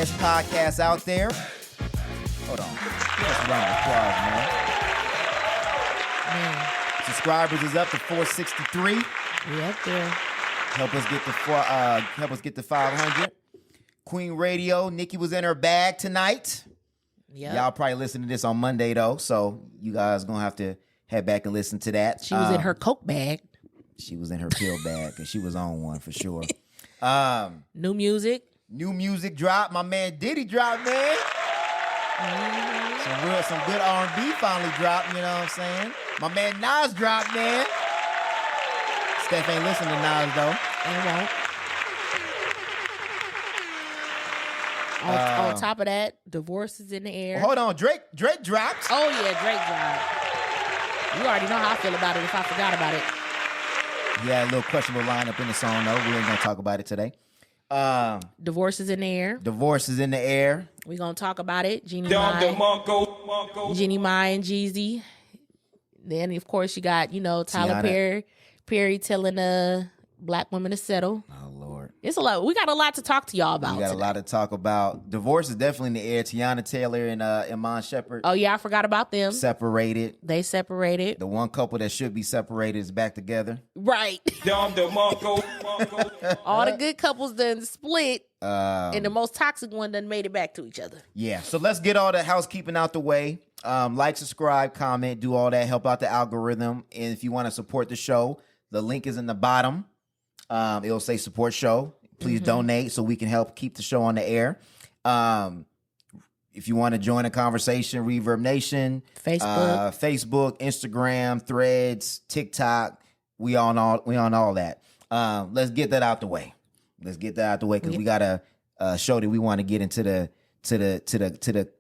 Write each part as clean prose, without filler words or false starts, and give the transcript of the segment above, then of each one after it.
best podcast out there. Hold on. Give us a round of applause, man. Subscribers is up to 463. We up there. Help us get to 500. Queen Radio, Nikki was in her bag tonight. Yep. Y'all probably listen to this on Monday though, so you guys gonna have to head back and listen to that. She was in her Coke bag. She was in her pill bag, and she was on one for sure. New music Drop. My man Diddy dropped, man. Some good R&B finally dropped. You know what I'm saying? My man Nas dropped, man. Steph ain't listening to Nas though. And won't. On top of that, divorce is in the air. Hold on, Drake dropped. Oh yeah, Drake dropped. You already know how I feel about it if I forgot about it. He had a little questionable lineup in the song though. We ain't gonna talk about it today. Divorce is in the air. Divorce is in the air. We gonna talk about it. Jeannie Mai and Jeezy. Then of course you got Tyler Perry telling black women to settle. Oh Lord, it's a lot. We got a lot to talk to y'all about. We got today. a lot to talk about. Divorce is definitely in the air. Tiana Taylor and Iman Shepherd. Oh yeah, I forgot about them. Separated. They separated. The one couple that should be separated is back together. Right. All the good couples done split, and the most toxic one done made it back to each other. Yeah. So let's get all the housekeeping out the way. Like, subscribe, comment, do all that. Help out the algorithm. And if you want to support the show, the link is in the bottom. It'll say support show. Please donate so we can help keep the show on the air. If you want to join a conversation, Reverb Nation, Facebook, Instagram, Threads, TikTok, we on all that. Let's get that out the way. Because we got a show that we want to get into the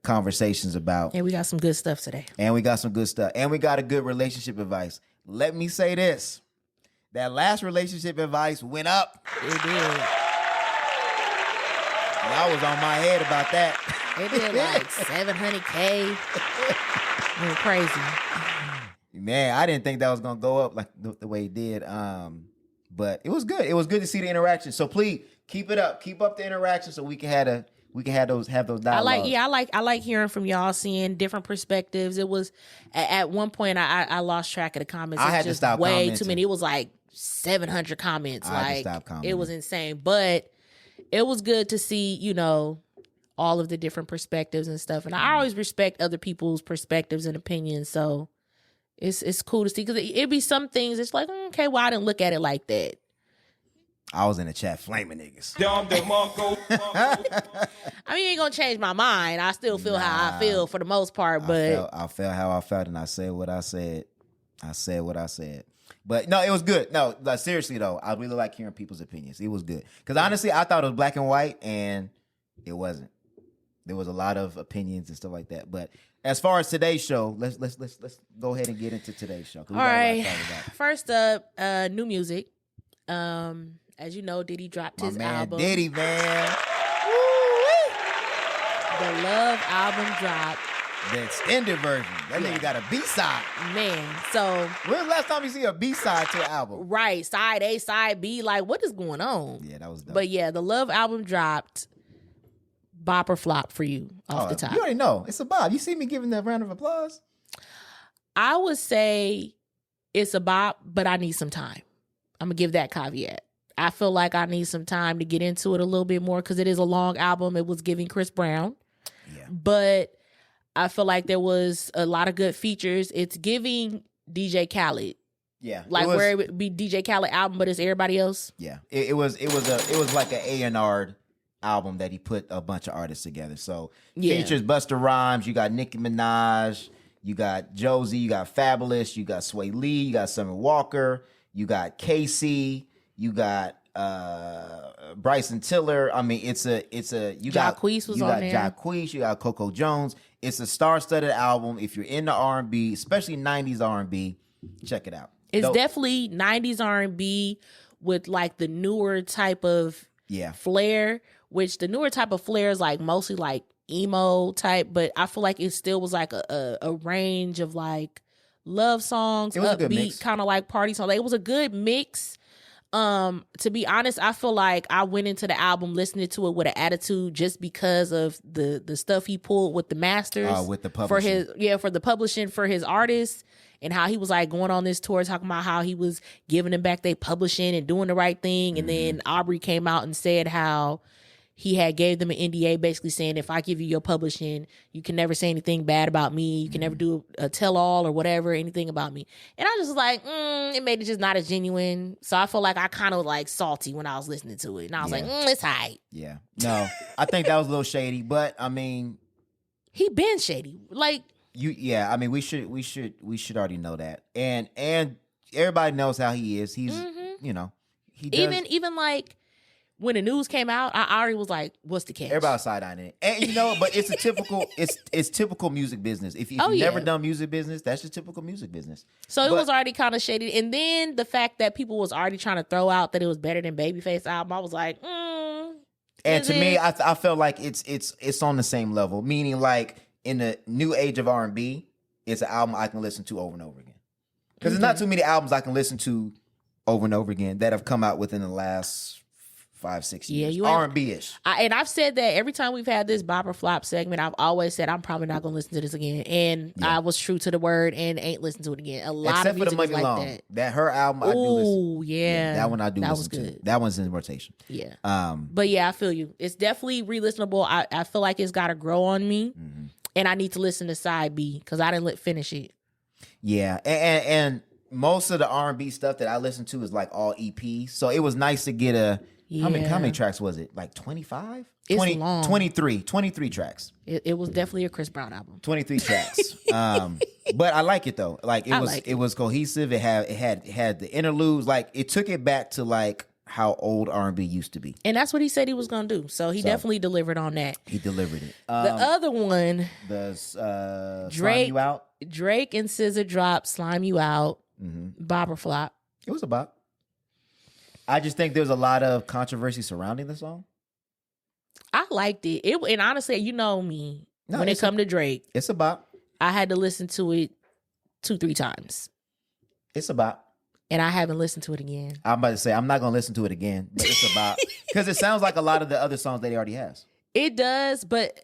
conversations about. And we got some good stuff today. And we got a good relationship advice. Let me say this. That last relationship advice went up. It did. I was on my head about that. It did like $700K. It went crazy. Man, I didn't think that was gonna go up like the way it did. But it was good. It was good to see the interaction. So please keep it up. Keep up the interaction so we can have those dialogues. I like hearing from y'all, seeing different perspectives. It was at one point I lost track of the comments. I had to stop way commenting. Too many. It was like 700 comments. I had to stop commenting. It was insane. But it was good to see, all of the different perspectives and stuff. And I always respect other people's perspectives and opinions. So it's cool to see, because it'd be some things it's like, okay, well, I didn't look at it like that. I was in the chat flaming niggas. I mean, it ain't gonna change my mind. I still feel how I feel for the most part, but I felt how I felt, and I said what I said. But no, it was good. No, like, seriously though, I really like hearing people's opinions. It was good, because honestly, I thought it was black and white, and it wasn't. There was a lot of opinions and stuff like that. But as far as today's show, let's go ahead and get into today's show. All right. First up, new music. As you know, Diddy dropped his album. Diddy, man. The Love album dropped. The extended version. That nigga got a B-side. Man, so... When's the last time you see a B-side to an album? Right. Side A, side B. Like, what is going on? Yeah, that was dope. But yeah, the Love album dropped. Bop or flop for you off the top? You already know. It's a bop. You see me giving that round of applause? I would say it's a bop, but I need some time. I'm going to give that caveat. I feel like I need some time to get into it a little bit more, because it is a long album. It was giving Chris Brown. Yeah. But I feel like there was a lot of good features. It's giving DJ Khaled. Yeah. Like where it would be DJ Khaled album, but it's everybody else. Yeah. It was like an A&R album that he put a bunch of artists together. So features Busta Rhymes, you got Nicki Minaj, you got Josie, you got Fabulous, you got Sway Lee, you got Summer Walker, you got Casey, you got Bryson Tiller. I mean, you got Jacquees was on there. Jacquees, you got Coco Jones. It's a star-studded album. If you're into R&B, especially 90s R&B, check it out. It's definitely 90s R&B with like the newer type of flair, which the newer type of flair is like mostly like emo type, but I feel like it still was like a range of like love songs, upbeat, kind of like party songs. Like, it was a good mix. To be honest, I feel like I went into the album listening to it with an attitude just because of the stuff he pulled with the masters, with the publishing. for the publishing for his artists, and how he was like going on this tour talking about how he was giving them back their publishing and doing the right thing. And then Aubrey came out and said how he had gave them an NDA basically saying, if I give you your publishing, you can never say anything bad about me. You can never do a tell-all or whatever, anything about me. And I was just like, it made it just not as genuine. So I feel like I kind of like salty when I was listening to it. And I was like, it's hype. Yeah. No, I think that was a little shady, but I mean. He been shady. Like. I mean, we should already know that. And everybody knows how he is. He's, he does. Even like, when the news came out, I already was like, "What's the catch?" Everybody side-eyeing it, and but it's a typical, it's typical music business. If you've never done music business, that's just typical music business. So it was already kind of shady, and then the fact that people was already trying to throw out that it was better than Babyface album, I was like, And to me, I felt like it's on the same level, meaning like in the new age of R&B, it's an album I can listen to over and over again. Because there's not too many albums I can listen to over and over again that have come out within the last 5-6 years. Yeah, R&B-ish. And I've said that every time we've had this Bop or Flop segment, I've always said I'm probably not going to listen to this again. And I was true to the word and ain't listened to it again. A lot Except of music for the Money like Long. that. That her album, I do listen. Oh, yeah. That one I do that listen was good. to. That one's in rotation. Yeah. But yeah, I feel you. It's definitely re-listenable. I feel like it's got to grow on me. Mm-hmm. And I need to listen to side B because I didn't finish it. Yeah. And most of the R&B stuff that I listen to is like all EPs. So it was nice to get a... Yeah. How many tracks was it? Like 25? It's 20, long. 23 tracks. It was definitely a Chris Brown album. 23 tracks. But I like it though. Like it was cohesive. It had the interludes. Like it took it back to like how old R&B used to be. And that's what he said he was going to do. So he definitely delivered on that. He delivered it. The other one, the Drake, Slime You Out. Drake and SZA dropped Slime You Out, Bop or Flop. It was a bop. I just think there's a lot of controversy surrounding the song. I liked it. And honestly, you know me. When it come to Drake, it's a bop. I had to listen to it 2-3 times. It's a bop. And I haven't listened to it again. I'm about to say, I'm not going to listen to it again, but it's a bop. Because it sounds like a lot of the other songs that he already has. It does, but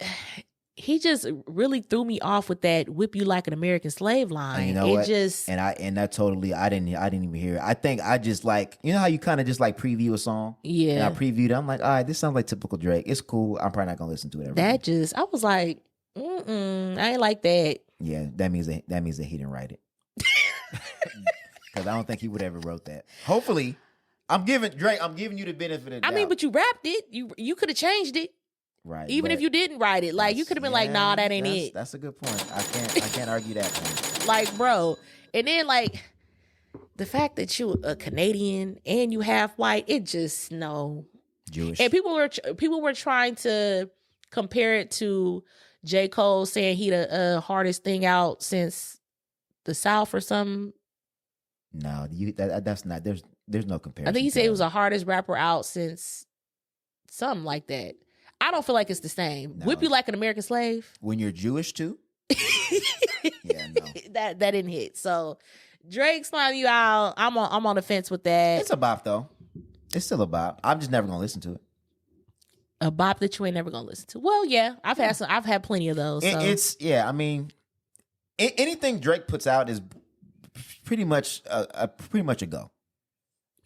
he just really threw me off with that "whip you like an American slave" line. And you know what? Just I didn't even hear it. I think I just like, you know how you kind of just like preview a song? Yeah. And I previewed it. I'm like, all right, this sounds like typical Drake. It's cool. I'm probably not gonna listen to it ever. I was like, I ain't like that. Yeah, that means that he didn't write it. Because I don't think he would ever wrote that. Hopefully, I'm giving you the benefit of the doubt. I mean, but you rapped it. You could have changed it. Right. Even if you didn't write it. Like, you could have been like, nah, that ain't it. That's a good point. I can't argue that point. Like, bro. And then, like, the fact that you a Canadian and you half white, it just, no. Jewish. And people were trying to compare it to J. Cole saying he the hardest thing out since the South or something. No, that's not. There's no comparison. I think he said he was the hardest rapper out since something like that. I don't feel like it's the same. No. Whip you like an American slave. When you're Jewish too? Yeah, no. That didn't hit. So Drake Slime You Out. I'm on the fence with that. It's a bop though. It's still a bop. I'm just never gonna listen to it. A bop that you ain't never gonna listen to. Well, yeah, I've had plenty of those. So. I mean, anything Drake puts out is pretty much a go.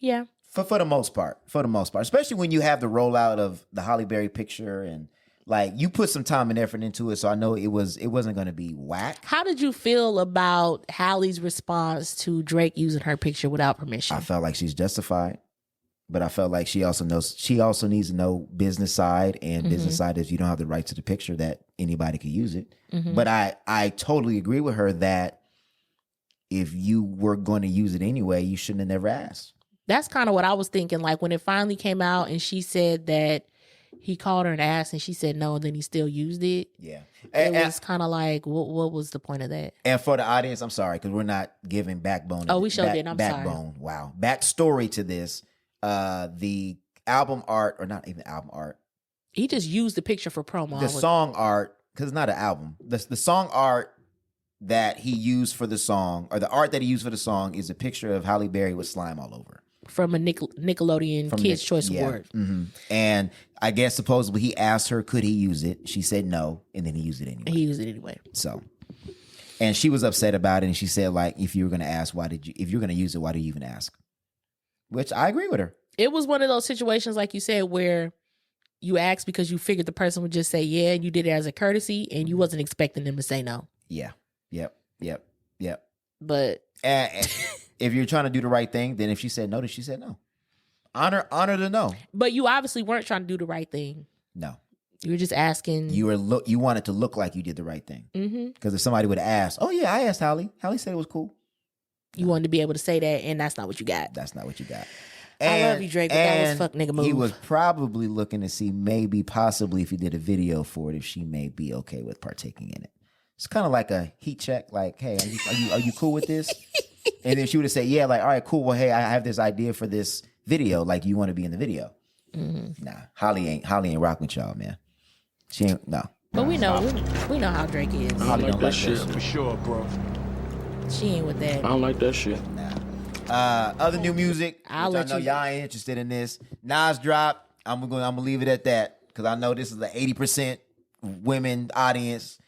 Yeah. For the most part, especially when you have the rollout of the Halle Berry picture and like you put some time and effort into it, so I know it wasn't going to be whack. How did you feel about Halle's response to Drake using her picture without permission? I felt like she's justified, but I felt like she also needs to know business side, and business side is you don't have the right to the picture that anybody could use it. But I totally agree with her that if you were going to use it anyway, you shouldn't have never asked. That's kind of what I was thinking. Like when it finally came out and she said that he called her an ass and she said no, and then he still used it. Yeah. It was kind of like, what was the point of that? And for the audience, I'm sorry, because we're not giving backbone. Oh, we sure did. I'm sorry. Backbone. Wow. Backstory to this. The album art, or not even album art. He just used the picture for promo. The song art, because it's not an album. The song art that he used for the song, or the art that he used for the song, is a picture of Halle Berry with slime all over. from a Nickelodeon Kids Choice Award. Mm-hmm. And I guess supposedly he asked her, could he use it? She said no, and then he used it anyway. So, and she was upset about it, and she said, like, if you were going to ask, if you're going to use it, why did you even ask? Which I agree with her. It was one of those situations, like you said, where you asked because you figured the person would just say yeah, and you did it as a courtesy, and you wasn't expecting them to say no. Yeah. Yep. But if you're trying to do the right thing, then if she said no, then she said no. Honor the no. But you obviously weren't trying to do the right thing. No. You were just asking. You wanted to look like you did the right thing. Because if somebody would have asked, oh yeah, I asked Holly. Holly said it was cool. You wanted to be able to say that, and that's not what you got. That's not what you got. I love you, Drake, but that was fuck nigga move. He was probably looking to see possibly if he did a video for it, if she may be okay with partaking in it. It's kind of like a heat check, like, hey, are you cool with this? And then she would have said, yeah, like, all right, cool. Well, hey, I have this idea for this video. Like, you want to be in the video? Nah, Holly ain't rocking with y'all, man. She ain't, no. But we know how Drake is. I don't like that shit for sure, bro. She ain't with that. I don't like that shit. Nah. Other new music. I know y'all ain't interested in this. Nas dropped. I'm gonna leave it at that because I know this is the 80% women audience.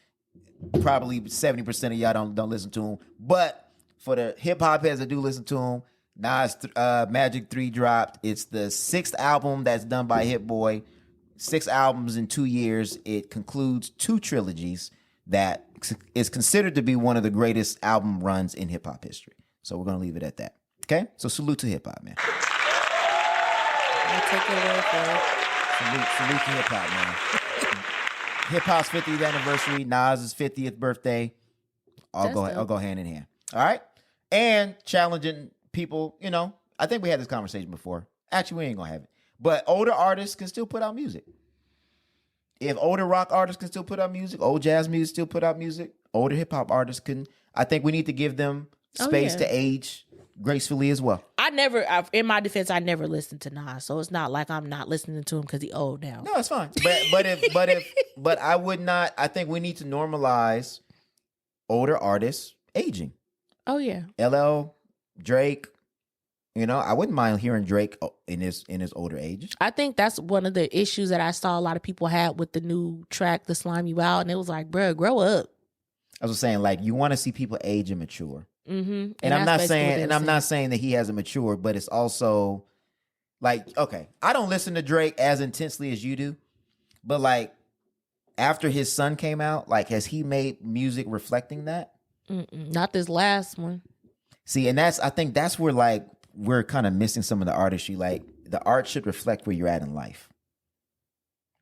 Probably 70% of y'all don't listen to him, but for the hip hop heads that do listen to him, Nas Magic 3 dropped. It's the 6th album that's done by Hit Boy. 6 albums in 2 years. It concludes 2 trilogies that is considered to be one of the greatest album runs in hip hop history. So we're gonna leave it at that. Okay, so salute to hip hop, man. I'll take your word for it. Salute to hip hop, man. Hip hop's 50th anniversary, Nas's 50th birthday. I'll go hand in hand. All right, and challenging people. You know, I think we had this conversation before. Actually, we ain't gonna have it. But older artists can still put out music. If older rock artists can still put out music, old jazz music still put out music, older hip hop artists can. I think we need to give them space to age gracefully as well. In my defense, I never listened to Nas, so it's not like I'm not listening to him because he's old now. No, it's fine. But I would not. I think we need to normalize older artists aging. Oh yeah, LL, Drake. You know, I wouldn't mind hearing Drake in his older age. I think that's one of the issues that I saw a lot of people had with the new track, "The Slime You Out," and it was like, bro, grow up. I was saying, like, you want to see people age and mature. Mm-hmm. And I'm not saying that he hasn't matured, but it's also like, okay, I don't listen to Drake as intensely as you do, but like after his son came out, like, has he made music reflecting that? Not this last one. See, and I think that's where like we're kind of missing some of the artistry. Like, the art should reflect where you're at in life.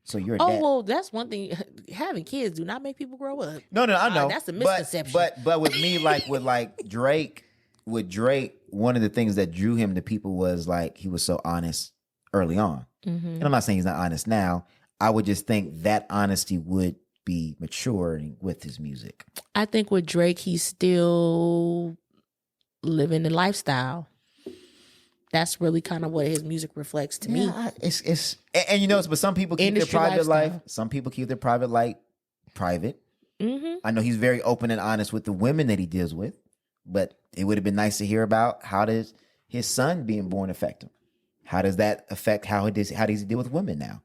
So you're well, that's one thing. Having kids do not make people grow up. No, I know. That's a misconception. But with me, like with Drake, one of the things that drew him to people was like he was so honest early on. Mm-hmm. And I'm not saying he's not honest now. I would just think that honesty would be maturing with his music. I think with Drake, he's still living the lifestyle. That's really kind of what his music reflects to me. It's and you know, but some people keep their private life. Some people keep their private life private. Mm-hmm. I know he's very open and honest with the women that he deals with, but it would have been nice to hear about how does his son being born affect him? How does that affect how does he deal with women now?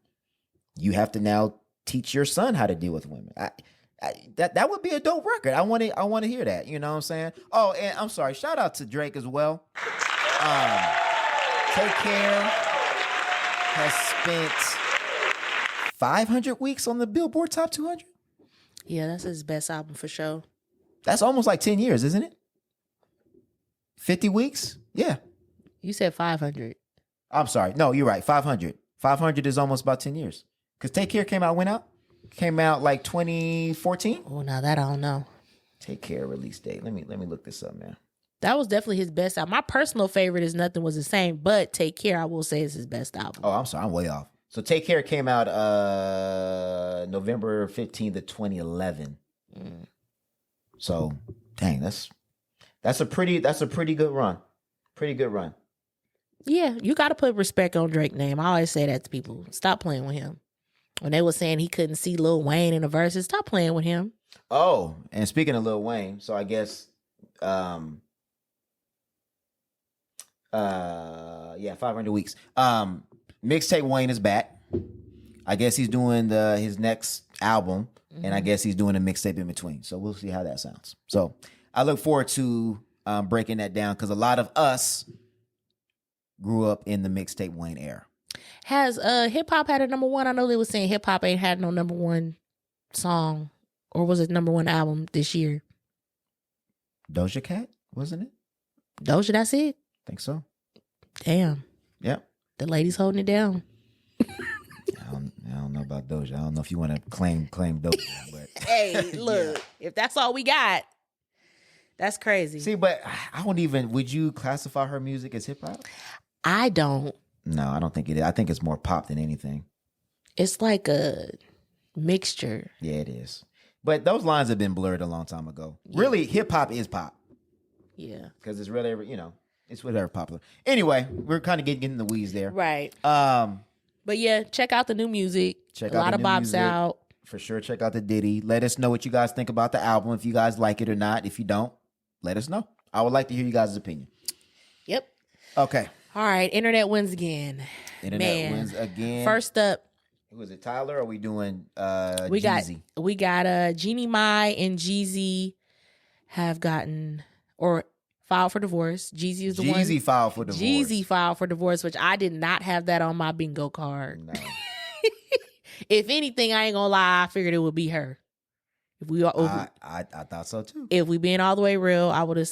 You have to now teach your son how to deal with women. That would be a dope record. I want to hear that. You know what I'm saying? Oh, and I'm sorry. Shout out to Drake as well. Take Care has spent 500 weeks on the Billboard Top 200. Yeah, that's his best album for sure. That's almost like 10 years, isn't it? 50 weeks? Yeah. You said 500. I'm sorry. No, you're right. 500. 500 is almost about 10 years. Because Take Care came out like 2014. Oh, now that I don't know. Take Care release date. Let me look this up, man. That was definitely his best album. My personal favorite is Nothing Was the Same, but Take Care, I will say, is his best album. Oh, I'm sorry. I'm way off. So Take Care came out November 15th of 2011. So, dang, that's a pretty good run. Pretty good run. Yeah, you got to put respect on Drake's name. I always say that to people. Stop playing with him. When they were saying he couldn't see Lil Wayne in the verses, stop playing with him. Oh, and speaking of Lil Wayne, so I guess Yeah, 500 weeks. Mixtape Wayne is back. I guess he's doing his next album, and I guess he's doing a mixtape in between. So we'll see how that sounds. So I look forward to breaking that down because a lot of us grew up in the mixtape Wayne era. Has hip hop had a number one? I know they were saying hip hop ain't had no number one song, or was it number one album this year? Doja Cat, wasn't it? Doja, that's it? Think so. Damn. Yep. The lady's holding it down. I don't know about Doja. I don't know if you want to claim Doja, but hey, look, if that's all we got, that's crazy. See, but I don't even. Would you classify her music as hip hop? I don't. No, I don't think it is. I think it's more pop than anything. It's like a mixture. Yeah, it is. But those lines have been blurred a long time ago. Yeah. Really, hip hop is pop. Yeah, because it's really, it's whatever popular. Anyway, we're kind of getting in the weeds there, right? But yeah, check out the new music. Check out a lot of bops out. For sure, check out the Diddy. Let us know what you guys think about the album. If you guys like it or not. If you don't, let us know. I would like to hear you guys' opinion. Yep. Okay. All right. Internet wins again. Internet wins again. First up. Who is it, Tyler? Or are we doing Jeezy? We got Jeannie Mai and Jeezy have gotten or filed for divorce. Jeezy is the one. Jeezy filed for divorce. Jeezy filed for divorce, which I did not have that on my bingo card. No. If anything, I ain't gonna lie, I figured it would be her. I thought so too. If we being all the way real, I would have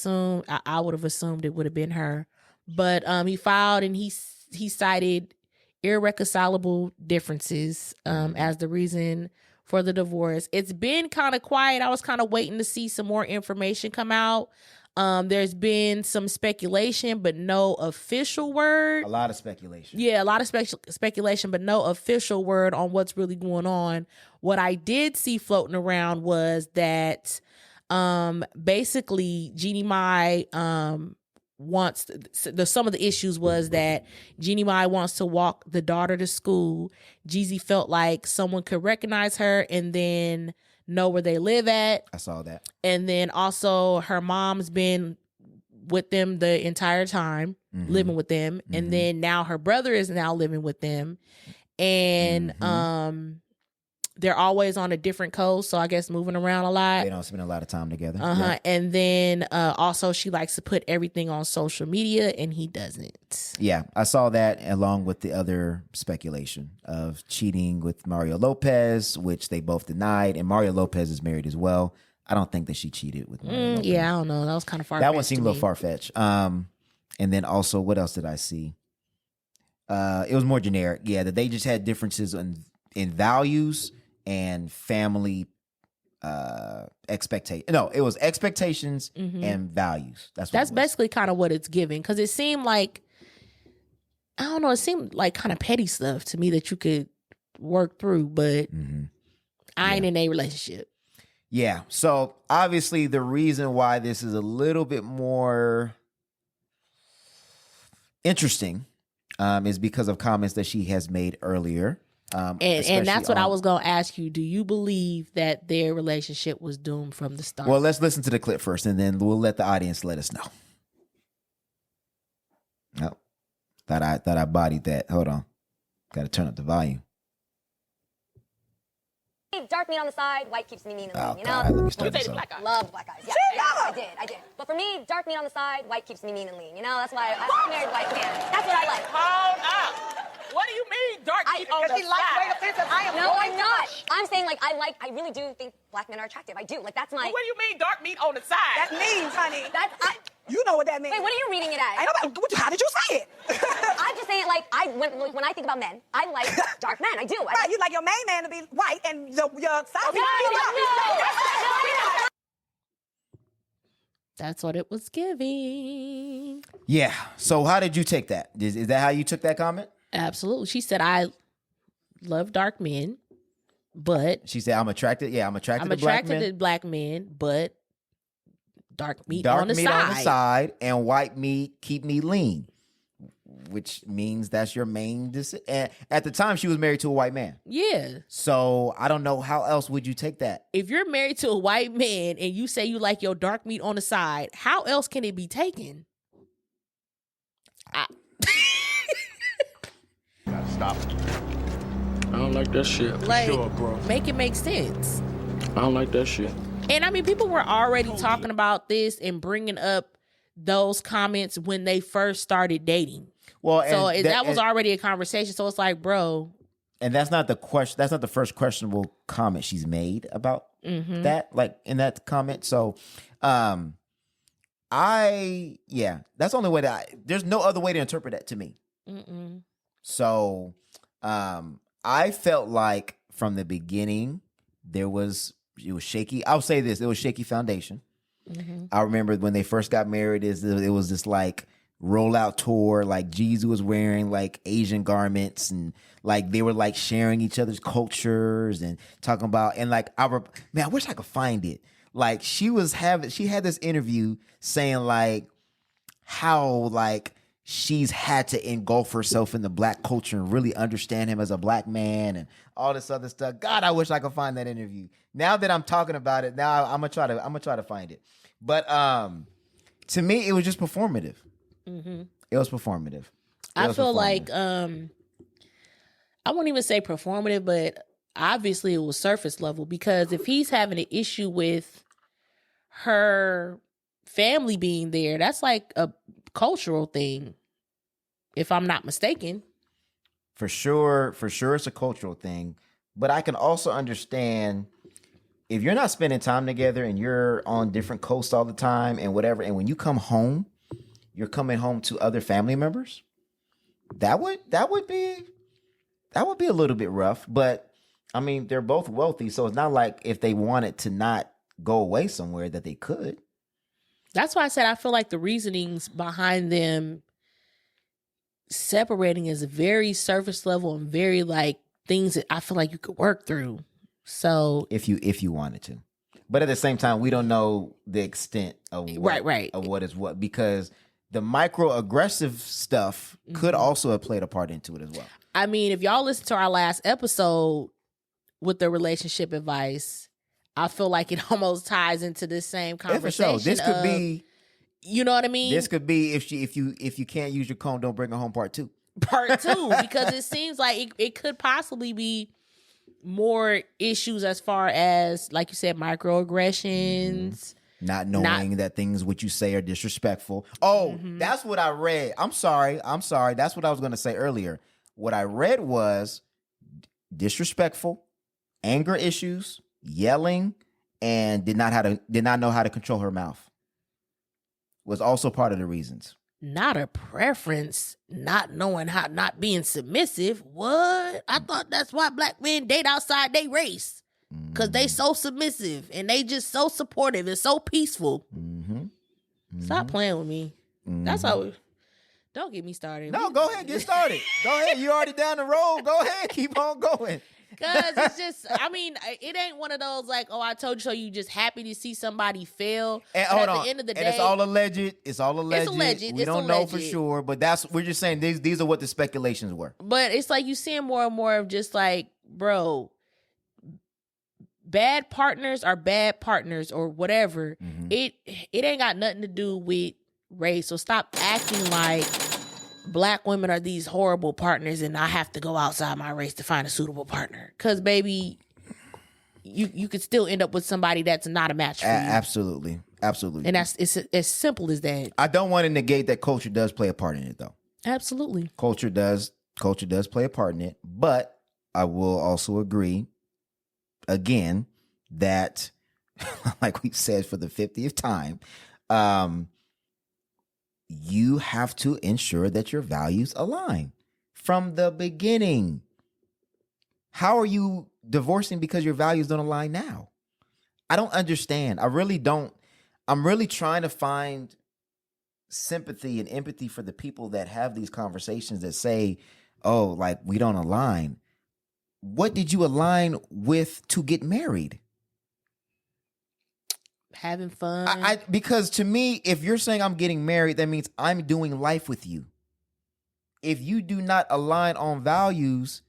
assumed it would have been her. But he filed and he cited irreconcilable differences as the reason for the divorce. It's been kind of quiet. I was kind of waiting to see some more information come out. There's been some speculation, but no official word. A lot of speculation. Yeah, a lot of speculation, but no official word on what's really going on. What I did see floating around was that basically Jeannie Mai wants some of the issues was that Jeannie Mai wants to walk the daughter to school. Jeezy felt like someone could recognize her and then know where they live at. I saw that. And then also her mom's been with them the entire time, living with them. And then now her brother is now living with them. And they're always on a different coast, so I guess moving around a lot. They don't spend a lot of time together. Yeah. And then also she likes to put everything on social media, and he doesn't. Yeah, I saw that along with the other speculation of cheating with Mario Lopez, which they both denied. And Mario Lopez is married as well. I don't think that she cheated with Mario Lopez. Yeah, I don't know. That was kind of far-fetched. That one seemed a little far-fetched. And then also, what else did I see? It was more generic. Yeah, that they just had differences in values and family expectations. No, it was expectations and values. That's basically kind of what it's giving. Because it seemed like, I don't know, it seemed like kind of petty stuff to me that you could work through, but I ain't in a relationship. Yeah. So obviously the reason why this is a little bit more interesting is because of comments that she has made earlier. And that's what I was going to ask you. Do you believe that their relationship was doomed from the start? Well, let's listen to the clip first, and then we'll let the audience let us know. No, thought I bodied that. Hold on, got to turn up the volume. Dark meat on the side, white keeps me mean and lean, you know? God, let me start this black eyes. Love black eyes. Yeah, I did. But for me, dark meat on the side, white keeps me mean and lean, you know? That's why I married a white man. That's what I like. Hold up. What do you mean dark meat on the side? No, I'm not. I'm saying, like, I really do think black men are attractive. I do. Like, that's my... Well, what do you mean dark meat on the side? That means, honey. You know what that means. Wait, what are you reading it as? How did you say it? I'm just saying, like, when I think about men, I like dark men. I do. Right, you like your main man to be white and your side No. That's what it was giving. Yeah. So how did you take that? Is that how you took that comment? Absolutely. She said, I love dark men, but... She said, I'm attracted to black men. I'm attracted to black men, but dark meat on the side. And white meat keep me lean, which means that's your main decision. And at the time, she was married to a white man. Yeah. So I don't know how else would you take that. If you're married to a white man and you say you like your dark meat on the side, how else can it be taken? Gotta stop. I don't like that shit. Like, sure, bro. make it make sense. I don't like that shit. And I mean, people were already talking about this and bringing up those comments when they first started dating. Well, so that was already a conversation. So it's like, bro. And that's not the question. That's not the first questionable comment she's made about that, like in that comment. So, that's the only way there's no other way to interpret that to me. Mm-mm. So, I felt like from the beginning, it was shaky. I'll say this, it was shaky foundation. Mm-hmm. I remember when they first got married, it was this like rollout tour, like Jeezy was wearing like Asian garments and like they were like sharing each other's cultures and talking about, and like I wish I could find it. Like she had this interview saying like how like she's had to engulf herself in the black culture and really understand him as a black man and all this other stuff. God, I wish I could find that interview. Now that I'm talking about it, now I'm gonna try to find it. But to me, it was just performative. Mm-hmm. It was performative. I feel like I won't even say performative, but obviously it was surface level, because if he's having an issue with her family being there, that's like a cultural thing, if I'm not mistaken. For sure it's a cultural thing, but I can also understand if you're not spending time together and you're on different coasts all the time and whatever, and when you come home, you're coming home to other family members, that would be a little bit rough. But I mean, they're both wealthy, so it's not like if they wanted to not go away somewhere that they could. That's why I said I feel like the reasonings behind them separating is very surface level and very like things that I feel like you could work through. So if you wanted to, but at the same time, we don't know the extent of what, of what is what, because the microaggressive stuff could also have played a part into it as well. I mean, if y'all listen to our last episode with the relationship advice, I feel like it almost ties into this same conversation. Yeah, for sure. This could be, you know what I mean? This could be if you can't use your comb, don't bring it home. Part 2, because it seems like it could possibly be more issues as far as, like you said, microaggressions. Not knowing that things what you say are disrespectful. Oh, that's what I read. I'm sorry. That's what I was going to say earlier. What I read was disrespectful, anger issues, yelling, and did not know how to control her mouth. Was also part of the reasons. Not a preference, not knowing how, not being submissive. What? I thought that's why black men date outside they race. Because they so submissive and they just so supportive and so peaceful. Stop playing with me. That's how. Don't get me started. No, go ahead, get started. Go ahead. You already down the road. Go ahead, keep on going. Because it's just, I mean, it ain't one of those like, oh, I told you so. You just happy to see somebody fail. And hold on. At the end of the day, it's all alleged. It's all alleged. We don't know for sure, but we're just saying these are what the speculations were. But it's like you seeing more and more of just like, bro, bad partners are bad partners or whatever. It ain't got nothing to do with race. So stop acting like black women are these horrible partners and I have to go outside my race to find a suitable partner. Because baby, you could still end up with somebody that's not a match for you. Absolutely. And it's as simple as that. I don't want to negate that culture does play a part in it though. Absolutely. Culture does play a part in it, but I will also agree again that, like we said for the 50th time, you have to ensure that your values align from the beginning. How are you divorcing because your values don't align now? I don't understand. I really don't. I'm really trying to find sympathy and empathy for the people that have these conversations that say, oh, like we don't align. What did you align with to get married? Having fun. Because to me, if you're saying I'm getting married, that means I'm doing life with you. If you do not align on values,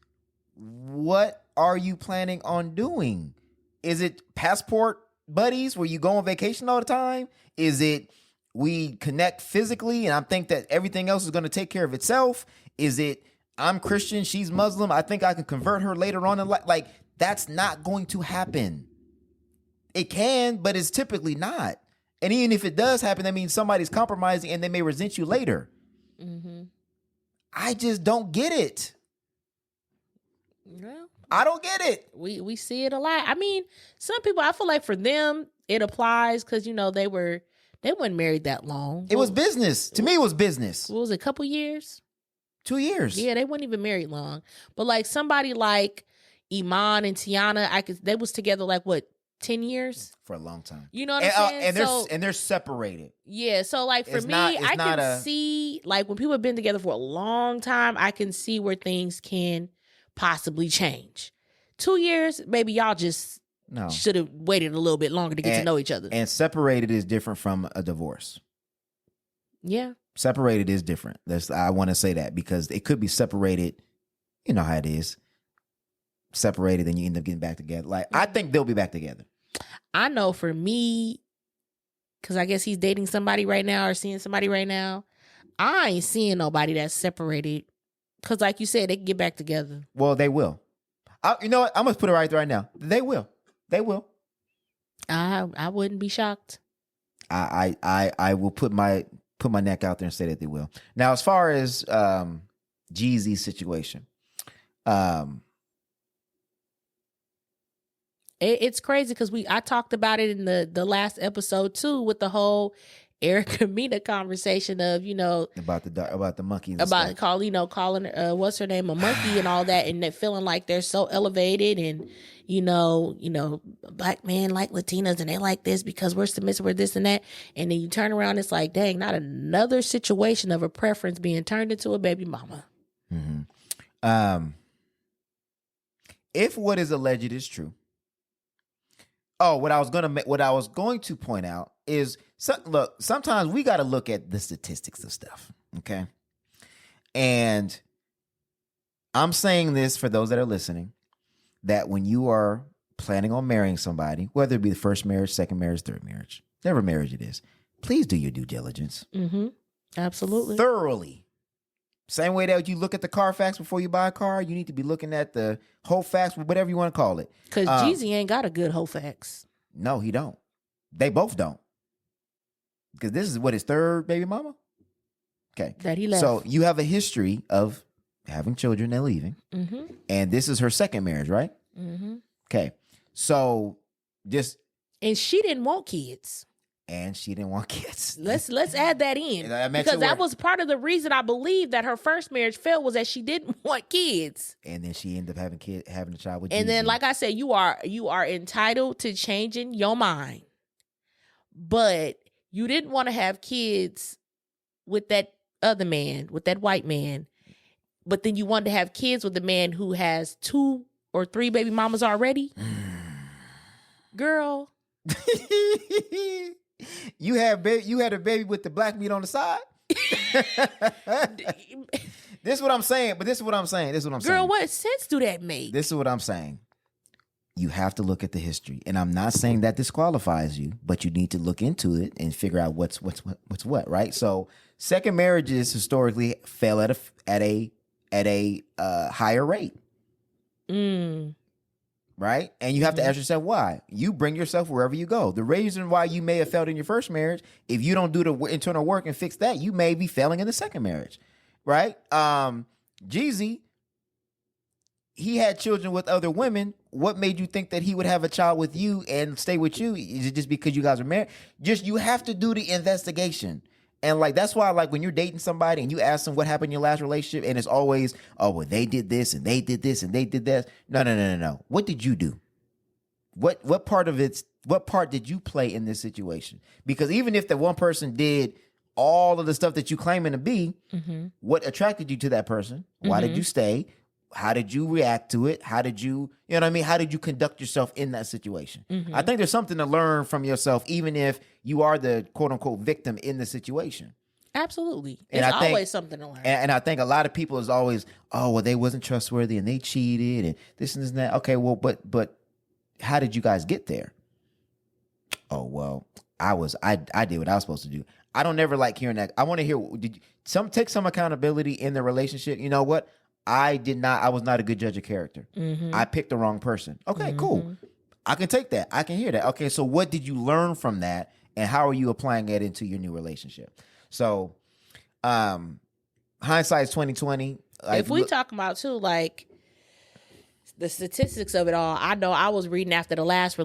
what are you planning on doing? Is it passport buddies where you go on vacation all the time? Is it we connect physically and I think that everything else is going to take care of itself? Is it I'm Christian, she's Muslim, I think I can convert her later on in life? Like, that's not going to happen. It can, but it's typically not. And even if it does happen, that means somebody's compromising and they may resent you later. Mm-hmm. I just don't get it. Well, I don't get it. We see it a lot. I mean, some people, I feel like for them, it applies because, you know, they weren't married that long. It was business. To me, it was business. What was it, a couple years? 2 years. Yeah, they weren't even married long. But like somebody like Iman and Tiana, they was together like what, 10 years? For a long time. You know what I'm saying? And they're separated. Yeah, so like for me, I can see, like when people have been together for a long time, I can see where things can possibly change. 2 years, maybe y'all just should have waited a little bit longer to get to know each other. And separated is different from a divorce. Yeah. Separated is different. I want to say that because it could be separated. You know how it is. Separated, then you end up getting back together. Like, I think they'll be back together. I know for me, because I guess he's dating somebody right now or seeing somebody right now. I ain't seeing nobody that's separated. Because like you said, they can get back together. Well, they will. You know what? I'm going to put it right now. They will. They will. I wouldn't be shocked. I will put my neck out there and say that they will. Now, as far as Jeezy's situation, it's crazy because I talked about it in the last episode too with the whole Erica Mena conversation of, you know, about the monkeys, about calling what's her name, a monkey and all that, and they feeling like they're so elevated and you know black men like Latinas and they like this because we're submissive, we're this and that, and then you turn around, it's like, dang, not another situation of a preference being turned into a baby mama. Mm-hmm. If what is alleged is true. Oh, what I was going to point out is, look, sometimes we got to look at the statistics of stuff, okay? And I'm saying this for those that are listening, that when you are planning on marrying somebody, whether it be the first marriage, second marriage, third marriage, whatever marriage it is, please do your due diligence. Mm-hmm. Absolutely. Thoroughly. Same way that you look at the Carfax before you buy a car, you need to be looking at the whole facts, whatever you want to call it. Because Jeezy ain't got a good whole facts. No, he don't. They both don't. Because this is what, his third baby mama? Okay. That he left. So you have a history of having children and leaving. Mm-hmm. And this is her second marriage, right? Mm-hmm. Okay. So and she didn't want kids. And she didn't want kids. Let's add that in. Because that was part of the reason I believe that her first marriage failed was that she didn't want kids. And then she ended up having a child with And Jeezy. then, like I said, you are entitled to changing your mind. But you didn't want to have kids with that other man, with that white man. But then you wanted to have kids with the man who has 2 or 3 baby mamas already. Girl. You had a baby with the black meat on the side. This is what I'm saying. Girl, what sense do that make? This is what I'm saying. You have to look at the history, and I'm not saying that disqualifies you, but you need to look into it and figure out what's what, right? So, second marriages historically fell at a higher rate. Right? And you have to ask yourself why. You bring yourself wherever you go. The reason why you may have failed in your first marriage, if you don't do the internal work and fix that, you may be failing in the second marriage. Right? Jeezy, he had children with other women. What made you think that he would have a child with you and stay with you? Is it just because you guys are married? You have to do the investigation. And like, that's why, like, when you're dating somebody and you ask them what happened in your last relationship, and it's always, oh, well, they did this and they did this and they did that. No. What did you do? What part did you play in this situation? Because even if the one person did all of the stuff that you claiming to be, what attracted you to that person? Why did you stay? How did you react to it? How did you know what I mean? How did you conduct yourself in that situation? I think there's something to learn from yourself, even if you are the quote unquote victim in the situation. Absolutely. It's always something to learn. And I think a lot of people is always, oh, well, they wasn't trustworthy and they cheated and this and that. Okay, well, but how did you guys get there? Oh well, I did what I was supposed to do. I don't never like hearing that. I want to hear take some accountability in the relationship. You know what? I was not a good judge of character. I picked the wrong person. Okay, cool. I can take that. I can hear that. Okay, so what did you learn from that, and how are you applying it into your new relationship? So, hindsight's 2020. Like, if we talk about too, like the statistics of it all, I know I was reading after the last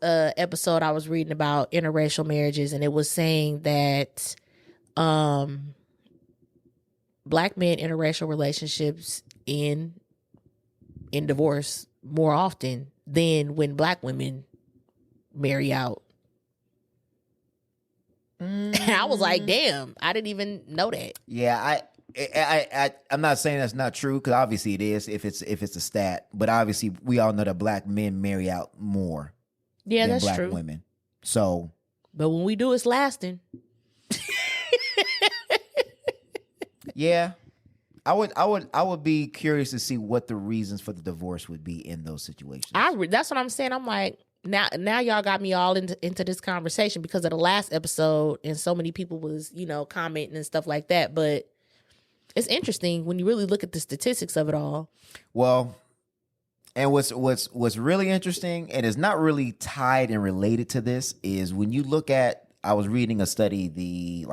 episode. I was reading about interracial marriages, and it was saying that Black men interracial relationships in divorce more often than when Black women marry out. I was like, damn, I didn't even know that. Yeah, I'm not saying that's not true, because obviously it is if it's a stat, but obviously we all know that Black men marry out more than that's Black true. women. So, but when we do, it's lasting. yeah, I would be curious to see what the reasons for the divorce would be in those situations. That's what I'm saying. I'm like, now y'all got me all into this conversation because of the last episode, and so many people was, commenting and stuff like that. But it's interesting when you really look at the statistics of it all. Well, and what's really interesting, and is not really tied and related to this, is when you look at, I was reading a study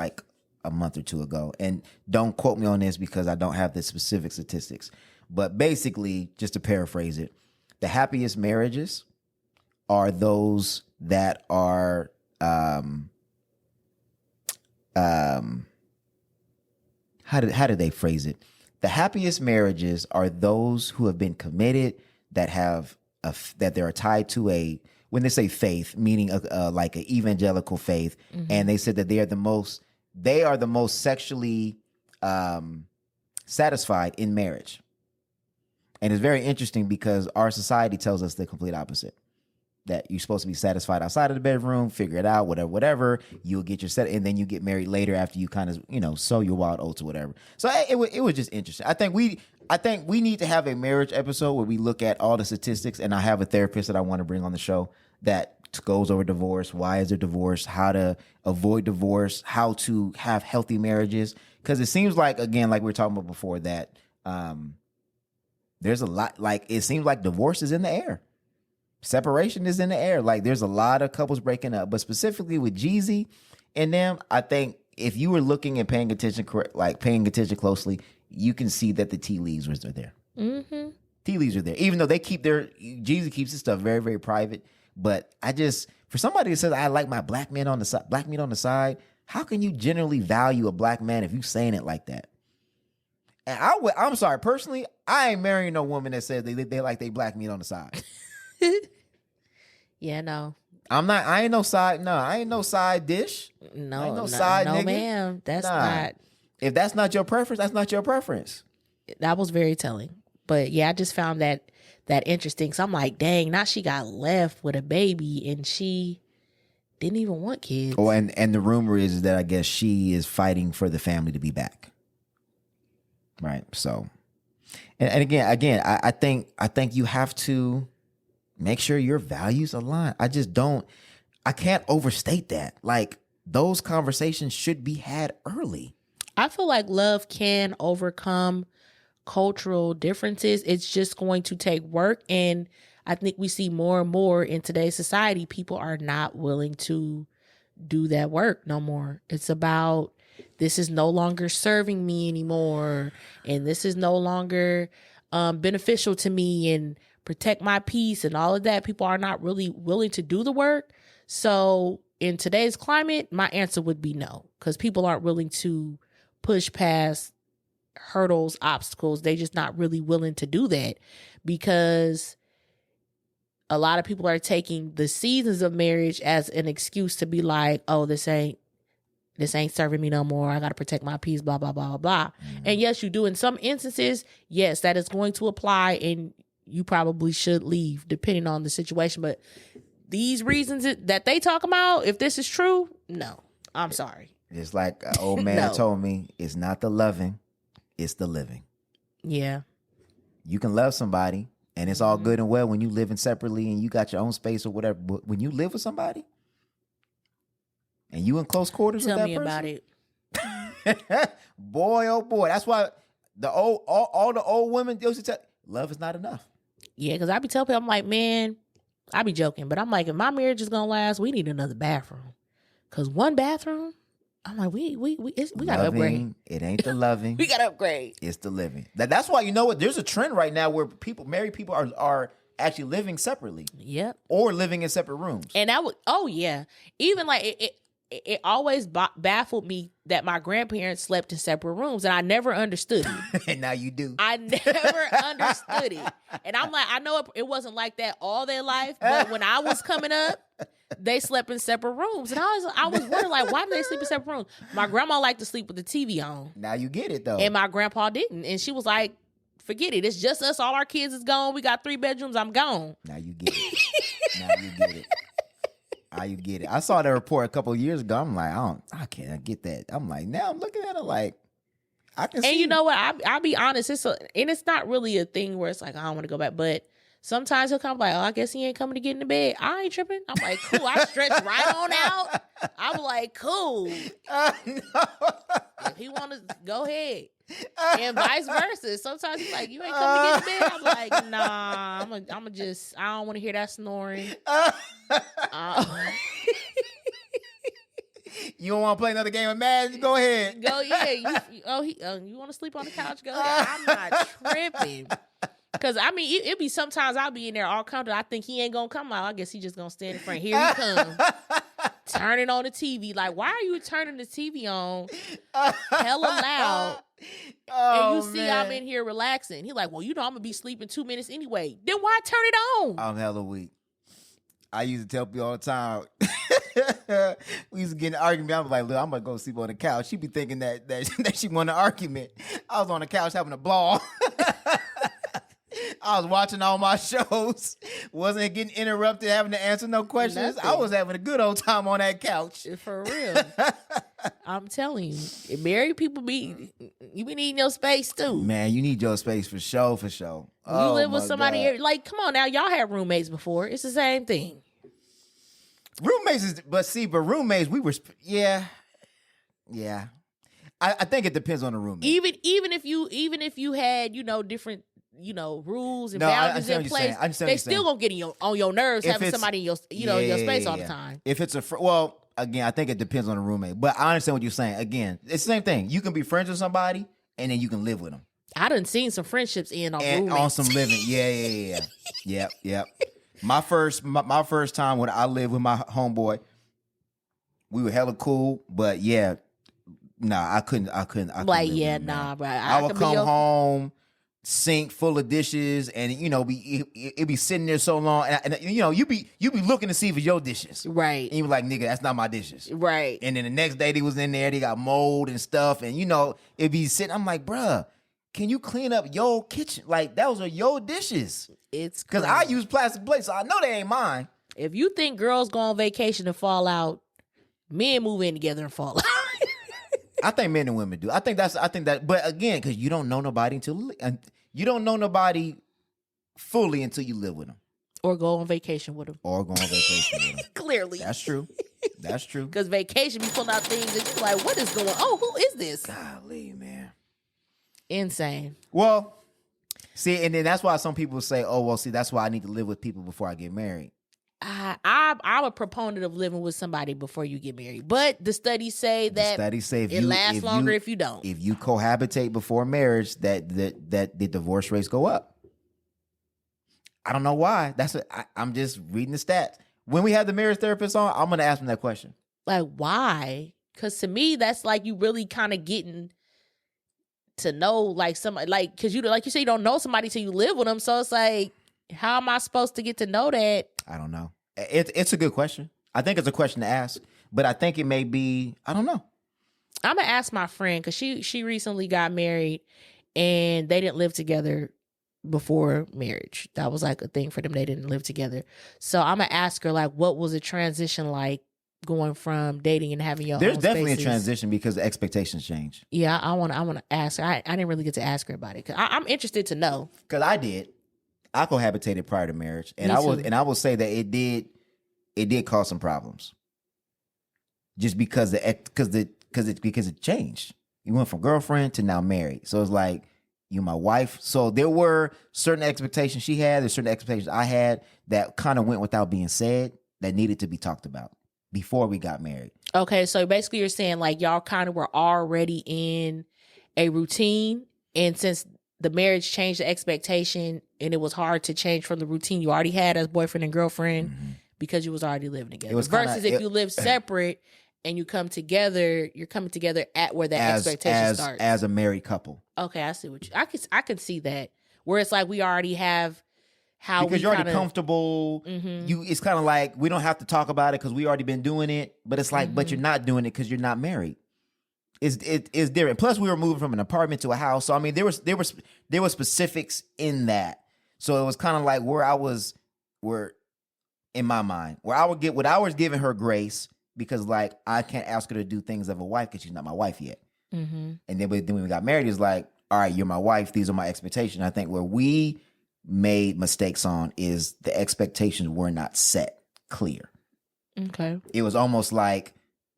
a month or two ago, and don't quote me on this because I don't have the specific statistics, but basically, just to paraphrase it, the happiest marriages are those that are how did they phrase it? The happiest marriages are those who have been committed, that have that they're tied to when they say faith, meaning like an evangelical faith, and they said that they are the most sexually satisfied in marriage. And it's very interesting because our society tells us the complete opposite. That you're supposed to be satisfied outside of the bedroom, figure it out, whatever. You'll get your set, and then you get married later after you kind of, sow your wild oats or whatever. So it was just interesting. I think we need to have a marriage episode where we look at all the statistics, and I have a therapist that I want to bring on the show that goes over divorce. Why is there divorce? How to avoid divorce? How to have healthy marriages? Because it seems like, again, like we were talking about before, that there's a lot. Like, it seems like divorce is in the air. Separation is in the air. Like, there's a lot of couples breaking up, but specifically with Jeezy and them, I think if you were looking and paying attention closely, you can see that the tea leaves are there. Mm-hmm. Tea leaves are there, even though Jeezy keeps his stuff very, very private. But for somebody that says, I like my black meat on the side, how can you generally value a Black man if you saying it like that? And I'm sorry, personally, I ain't marrying no woman that says they like they black meat on the side. Yeah, no. I ain't no side dish. No, I ain't no side nigga. Ma'am. That's not. If that's not your preference, that's not your preference. That was very telling. But yeah, I just found that interesting. So I'm like, dang, now she got left with a baby and she didn't even want kids. Oh, and the rumor is that I guess she is fighting for the family to be back. Right. So, and again, I think you have to make sure your values align. I can't overstate that. Like, those conversations should be had early. I feel like love can overcome cultural differences. It's just going to take work. And I think we see more and more in today's society, people are not willing to do that work no more. It's about, this is no longer serving me anymore. And this is no longer beneficial to me and protect my peace and all of that. People are not really willing to do the work. So in today's climate, my answer would be no, because people aren't willing to push past hurdles, obstacles. They just not really willing to do that, because a lot of people are taking the seasons of marriage as an excuse to be like, oh, this ain't serving me no more. I got to protect my peace, blah, blah, blah, blah, blah. Mm-hmm. And yes, you do in some instances. Yes, that is going to apply, and you probably should leave depending on the situation. But these reasons that they talk about, if this is true, no, I'm sorry. It's like an old man told me, it's not the loving, it's the living. Yeah. You can love somebody And it's all good and well when you living separately and you got your own space or whatever. But when you live with somebody and you in close quarters Tell with that me about it. boy, oh boy. That's why all the old women used to tell, love is not enough. Yeah, because I be telling people, I'm like, man, I be joking, but I'm like, if my marriage is gonna last, we need another bathroom. Because one bathroom, I'm like, we gotta upgrade. It ain't the loving. We gotta upgrade. It's the living. That's why, you know what? There's a trend right now where married people are actually living separately. Yep. Or living in separate rooms. And that would, oh yeah, even like it always baffled me that my grandparents slept in separate rooms, and I never understood it. And now you do. I never understood it, and I'm like, I know it wasn't like that all their life, but when I was coming up, they slept in separate rooms, and I was wondering, like, why do they sleep in separate rooms? My grandma liked to sleep with the TV on. Now you get it though. And my grandpa didn't, and she was like, forget it. It's just us. All our kids is gone. We got 3 bedrooms. I'm gone. Now you get it. Now you get it. How you get it? I saw that report a couple of years ago. I'm like, I can't get that. I'm like, now I'm looking at it like, I can see. And you know what? I'll be honest. It's not really a thing where it's like, I don't want to go back. But sometimes he'll come like, oh, I guess he ain't coming to get in the bed. I ain't tripping. I'm like, cool. I stretch right on out. I'm like, cool. If he want to, go ahead. And vice versa. Sometimes he's like, you ain't coming to get in the bed. I'm like, nah, I'm just, I don't want to hear that snoring. You don't want to play another game of Madden? Go ahead. Go, yeah. You want to sleep on the couch? Go ahead. I'm not tripping. Because, I mean, it be sometimes I'll be in there all comfortable. I think he ain't going to come out. I guess he just going to stand in front. Here he come. Turning on the TV. Like, why are you turning the TV on hella loud? And you see I'm in here relaxing. He like, well, you know I'm going to be sleeping 2 minutes anyway. Then why turn it on? I'm hella weak. I used to tell people all the time. We used to get in an argument. I was like, look, I'm going to go sleep on the couch. She be thinking that she won an argument. I was on the couch having a ball. I was watching all my shows. Wasn't getting interrupted, having to answer no questions. Nothing. I was having a good old time on that couch. For real. I'm telling you. Married people you be needing your space too. Man, you need your space for sure, for sure. You live with somebody, like, come on now, y'all had roommates before. It's the same thing. Roommates but roommates, we were, yeah. I think it depends on the roommate. Even if you had, different, rules and boundaries in place, they still gonna get on your nerves having somebody in your, your space all the time. If it's again, I think it depends on the roommate. But I understand what you're saying. Again, it's the same thing. You can be friends with somebody and then you can live with them. I done seen some friendships end on roommates. On some living. Yeah. Yep. My first time when I lived with my homeboy, we were hella cool, but yeah, nah, I couldn't like, live yeah, with him, nah, bro. I would come home, sink full of dishes, and it be sitting there so long, and you be looking to see if it's your dishes, right? And you be like, nigga, that's not my dishes, right? And then the next day they was in there, they got mold and stuff, and it be sitting. I'm like, bruh, can you clean up your kitchen? Like, those are your dishes. It's because I use plastic plates, so I know they ain't mine. If you think girls go on vacation and fall out, men move in together and fall out. I think men and women do. I think that, but again, because you don't know nobody fully until you live with them, or go on vacation with them, Clearly, that's true. Because vacation, be pulling out things and you're like, what is going on? Oh, who is this? Golly, man, insane. Well, see, and then that's why some people say, oh, well, see, that's why I need to live with people before I get married. I'm a proponent of living with somebody before you get married, but the studies say that it lasts longer if you don't. If you cohabitate before marriage, that the divorce rates go up. I don't know why. I'm just reading the stats. When we have the marriage therapist on, I'm going to ask them that question. Like, why? Because to me, that's like you really kind of getting to know like somebody, like, because you, like you say, you don't know somebody till you live with them. So it's like, how am I supposed to get to know that? I don't know. It's a good question. I think it's a question to ask, but I think it may be, I don't know. I'm going to ask my friend because she recently got married and they didn't live together before marriage. That was like a thing for them. They didn't live together. So I'm going to ask her, like, what was the transition like going from dating and having your There's own definitely spaces? a transition because the expectations change. Yeah, I want to ask her. I didn't really get to ask her about it. 'Cause I'm interested to know. Because I did. I cohabitated prior to marriage, and I will say that it did cause some problems. Just because it changed. You went from girlfriend to now married. So it's like, you're my wife. So there were certain expectations she had, there's certain expectations I had that kind of went without being said that needed to be talked about before we got married. Okay, so basically you're saying like y'all kind of were already in a routine, and since the marriage changed the expectation and it was hard to change from the routine you already had as boyfriend and girlfriend because you was already living together. Versus if you live separate and you come together, you're coming together at where that expectation starts. As a married couple. Okay, I see what you... I can see that. Where it's like we already have how because you're already comfortable. It's kind of like we don't have to talk about it because we already been doing it. But it's like, but you're not doing it because you're not married. It's different. Plus, we were moving from an apartment to a house. So I mean, there were specifics in that. So it was kind of like where in my mind, where I was giving her grace because like I can't ask her to do things of a wife because she's not my wife yet. And then when we got married, it's like, all right, you're my wife. These are my expectations. I think where we made mistakes on is the expectations were not set clear. Okay. It was almost like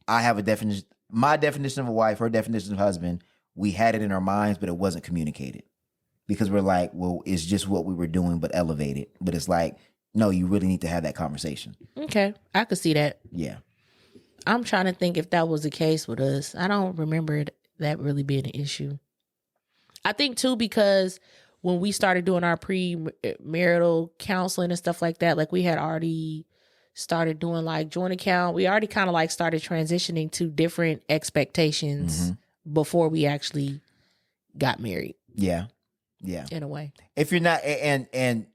I have a definition. My definition of a wife, her definition of husband, we had it in our minds, but it wasn't communicated. Because we're like, well, it's just what we were doing, but elevated. But it's like, no, you really need to have that conversation. Okay. I could see that. Yeah. I'm trying to think if that was the case with us. I don't remember that really being an issue. I think, too, because when we started doing our pre-marital counseling and stuff like that, like we had already started doing like joint account. We already kind of like started transitioning to different expectations before we actually got married. Yeah. Yeah. In a way. If you're not, and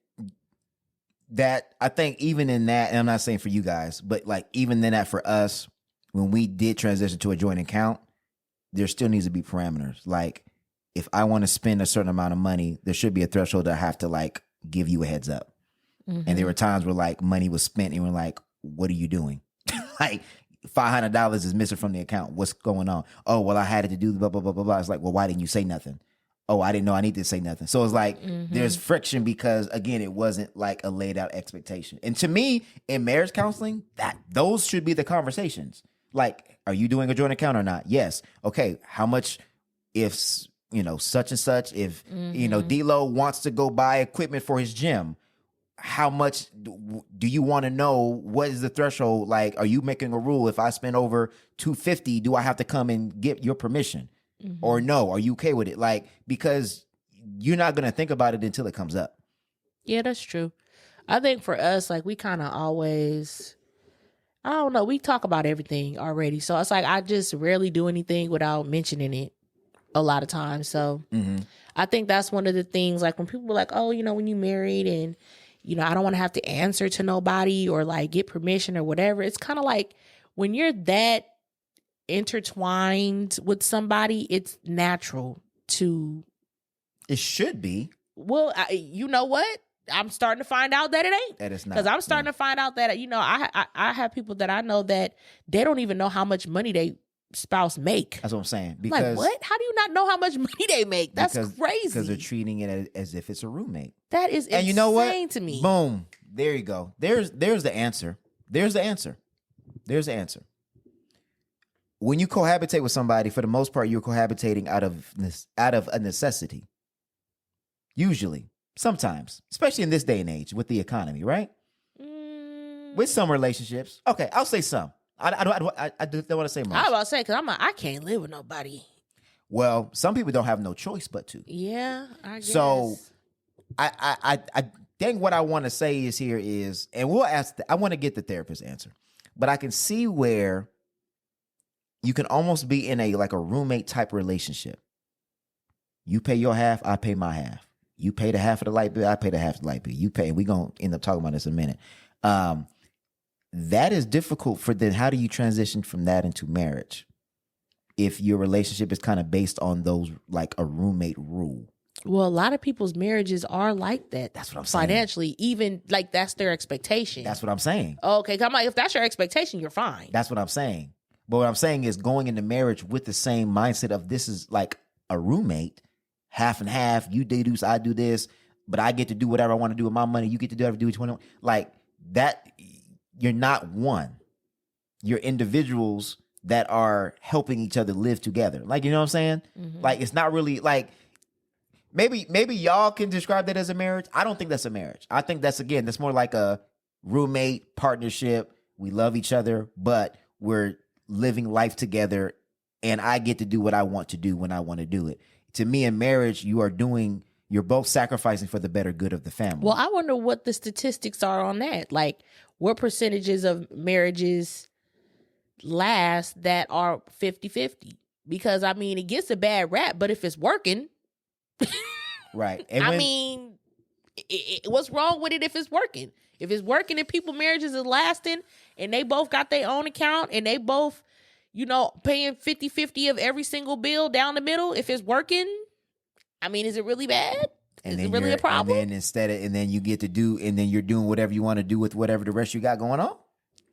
that, I think even in that, and I'm not saying for you guys, but like even in that for us, when we did transition to a joint account, there still needs to be parameters. Like if I want to spend a certain amount of money, there should be a threshold that I have to like give you a heads up. And there were times where like money was spent and we're like, what are you doing? Like $500 is missing from the account. What's going on? Oh, well, I had it to do blah, blah, blah, blah, blah. It's like, well, why didn't you say nothing? Oh, I didn't know I needed to say nothing. So it's like there's friction because, again, it wasn't like a laid out expectation. And to me, in marriage counseling, those should be the conversations. Like, are you doing a joint account or not? Yes. Okay, how much if, such and such, if, D-Lo wants to go buy equipment for his gym, how much do you want to know? What is the threshold? Like, are you making a rule? If I spend over $250, do I have to come and get your permission? Or no? Are you okay with it? Like, because you're not going to think about it until it comes up. Yeah, that's true. I think for us, like, we kind of always, I don't know, we talk about everything already. So it's like, I just rarely do anything without mentioning it a lot of times. So I think that's one of the things, like, when people are like, oh, when you married and, I don't want to have to answer to nobody or like get permission or whatever. It's kind of like when you're that intertwined with somebody, it's natural to. It should be. Well, you know what? I'm starting to find out that it ain't. That it's not. Because I'm starting to find out that, I have people that I know that they don't even know how much money they spouse make. That's what I'm saying. Because like, what? How do you not know how much money they make? That's crazy. Because they're treating it as if it's a roommate. That is insane, and you know what? To me. Boom. There you go. There's the answer. There's the answer. When you cohabitate with somebody, for the most part, you're cohabitating out of a necessity. Usually. Sometimes. Especially in this day and age with the economy, right? With some relationships. Okay, I'll say some. I don't want to say most. I was about to say, because I can't live with nobody. Well, some people don't have no choice but to. Yeah, I guess. So, I think what I want to say is, and we'll ask, I want to get the therapist's answer, but I can see where you can almost be in a roommate type relationship. You pay your half, I pay my half. You pay the half of the light bill, I pay the half of the light bill. You pay, and we're going to end up talking about this in a minute. That is difficult for then. How do you transition from that into marriage? If your relationship is kind of based on those, like a roommate rule. Well, a lot of people's marriages are like that. That's what I'm saying. Financially, even like that's their expectation. That's what I'm saying. Okay, I'm like, if that's your expectation, you're fine. That's what I'm saying. But what I'm saying is going into marriage with the same mindset of this is like a roommate, half and half. You do this, I do this. but I get to do whatever I want to do with my money. You get to do whatever you do with 21. Like that, you're not one. You're individuals that are helping each other live together. Like, you know what I'm saying? Mm-hmm. Like, it's not really like, maybe y'all can describe that as a marriage. I don't think that's a marriage. I think that's more like a roommate partnership. We love each other, but we're living life together, and I get to do what I want to do when I want to do it. To me, in marriage, you're both sacrificing for the better good of the family. Well, I wonder what the statistics are on that. Like, what percentages of marriages last that are 50-50? Because, I mean, it gets a bad rap, but if it's working... Right. And what's wrong with it if it's working? If it's working and people marriages is lasting and they both got their own account and they both, paying 50-50 of every single bill down the middle, if it's working, I mean, is it really bad? Is it really a problem? And then you get to do, and then you're doing whatever you want to do with whatever the rest you got going on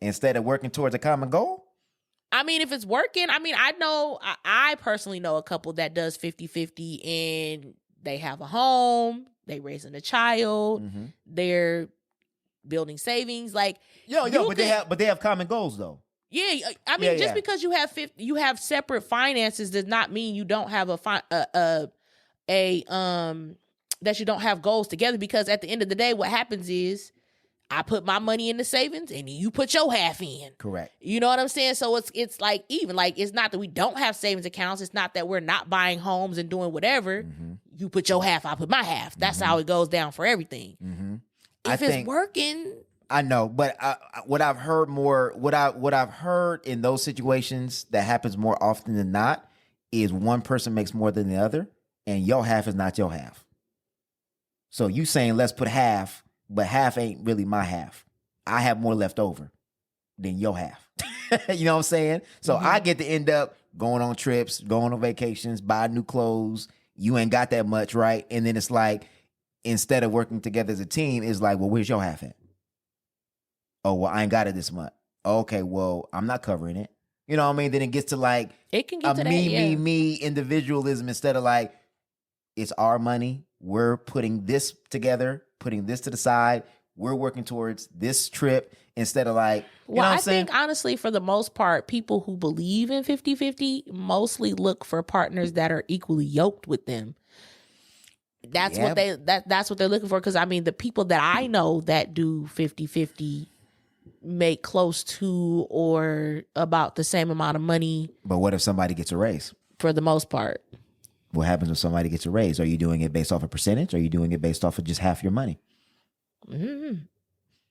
instead of working towards a common goal. I mean, if it's working, I personally know a couple that does 50-50 and they have a home, they raising a child, mm-hmm. they're building savings. Like, but they have common goals though. Yeah, I mean, because you have separate finances does not mean you don't have that you don't have goals together. Because at the end of the day, what happens is I put my money in the savings and you put your half in. Correct. You know what I'm saying? So it's like even like it's not that we don't have savings accounts. It's not that we're not buying homes and doing whatever. Mm-hmm. You put your half, I put my half. That's mm-hmm. how it goes down for everything. Mm-hmm. If it's working. I know, but what I've heard in those situations that happens more often than not is one person makes more than the other, and your half is not your half. So you saying let's put half, but half ain't really my half. I have more left over than your half. You know what I'm saying? So mm-hmm. I get to end up going on trips, going on vacations, buying new clothes. You ain't got that much, right? And then it's like, instead of working together as a team, it's like, well, where's your half at? Oh, well, I ain't got it this month. Okay, well, I'm not covering it. You know what I mean? Then it gets to like it can get to me individualism instead of like, it's our money. We're putting this together, putting this to the side. We're working towards this trip instead of like, you know what I'm saying? Think honestly, for the most part, people who believe in 50-50 mostly look for partners that are equally yoked with them. That's what they're looking for. Because I mean, the people that I know that do 50-50 make close to or about the same amount of money. But what if somebody gets a raise? For the most part. What happens if somebody gets a raise? Are you doing it based off a percentage? Or are you doing it based off of just half your money? Mm-hmm.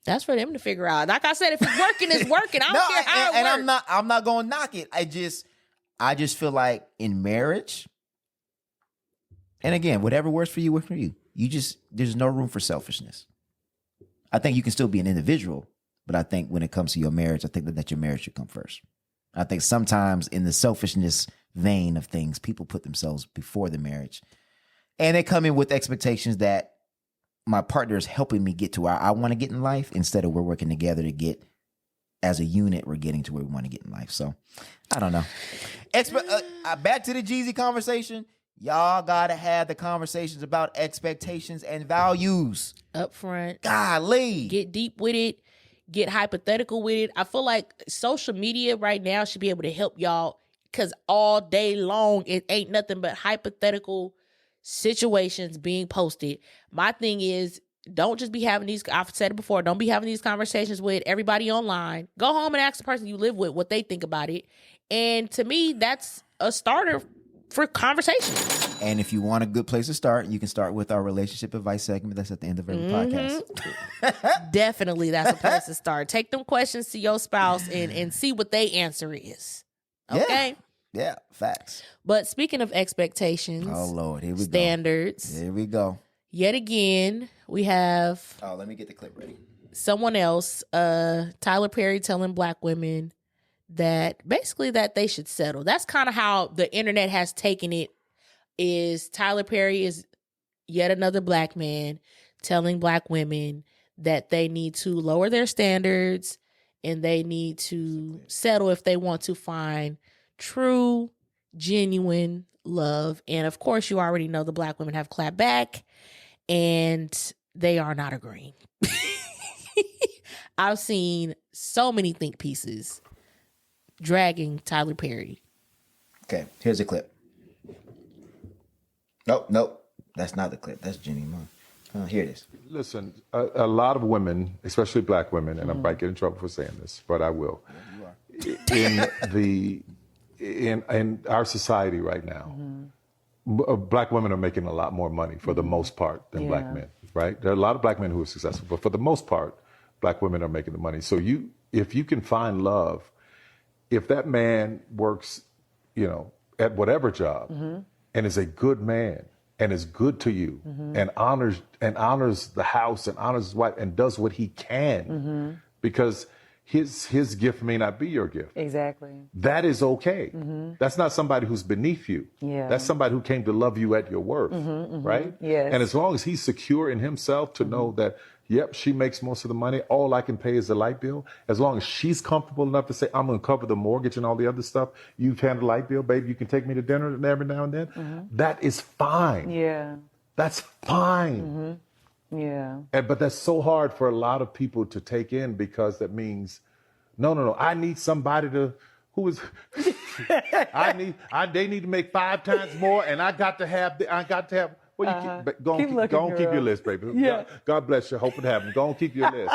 That's for them to figure out. Like I said, if it's working, it's working. I don't care how it works. And I'm not going to knock it. I just feel like in marriage, and again, whatever works for you, works for you. There's no room for selfishness. I think you can still be an individual, but I think when it comes to your marriage, I think that your marriage should come first. I think sometimes in the selfishness vein of things, people put themselves before the marriage. And they come in with expectations that my partner is helping me get to where I want to get in life instead of we're working together to get, as a unit, we're getting to where we want to get in life. So, I don't know. Back to the Jeezy conversation. Y'all got to have the conversations about expectations and values. Up front. Golly. Get deep with it. Get hypothetical with it. I feel like social media right now should be able to help y'all because all day long, it ain't nothing but hypothetical situations being posted. My thing is, don't just be having these, I've said it before, don't be having these conversations with everybody online. Go home and ask the person you live with what they think about it. And to me, that's a starter for conversation. And if you want a good place to start, you can start with our relationship advice segment that's at the end of every podcast. Definitely, that's a place to start. Take them questions to your spouse and see what they answer is. Okay? Yeah, facts. But speaking of expectations, oh Lord, here we standards. Here we go. Yet again, we have let me get the clip ready. Someone else, Tyler Perry telling black women that basically that they should settle. That's kind of how the internet has taken it. Is Tyler Perry is yet another black man telling black women that they need to lower their standards and they need to settle if they want to find true, genuine love. And of course, you already know the black women have clapped back and they are not agreeing. I've seen so many think pieces dragging Tyler Perry. Okay, here's a clip. Nope. That's not the clip. That's Jeannie Mai. Here it is. Listen, a lot of women, especially black women, and I might get in trouble for saying this, but I will. Yeah, in our society right now, black women are making a lot more money for the most part than black men, right? There are a lot of black men who are successful, but for the most part, black women are making the money. So if you can find love, if that man works, at whatever job and is a good man and is good to you and honors the house and honors his wife and does what he can because his gift may not be your gift. Exactly. That is okay. That's not somebody who's beneath you. Yeah. That's somebody who came to love you at your worth, right? Yes. And as long as he's secure in himself to know that, yep, she makes most of the money, all I can pay is the light bill. As long as she's comfortable enough to say, I'm going to cover the mortgage and all the other stuff, you've handled the light bill, baby, you can take me to dinner every now and then. That is fine. Yeah. That's fine. Yeah. But that's so hard for a lot of people to take in because that means, no, I need somebody who is, they need to make 5 times more and I got to have, well, go on, keep your list, baby. Yeah. God bless you. Hope it happens. Go on, keep your list.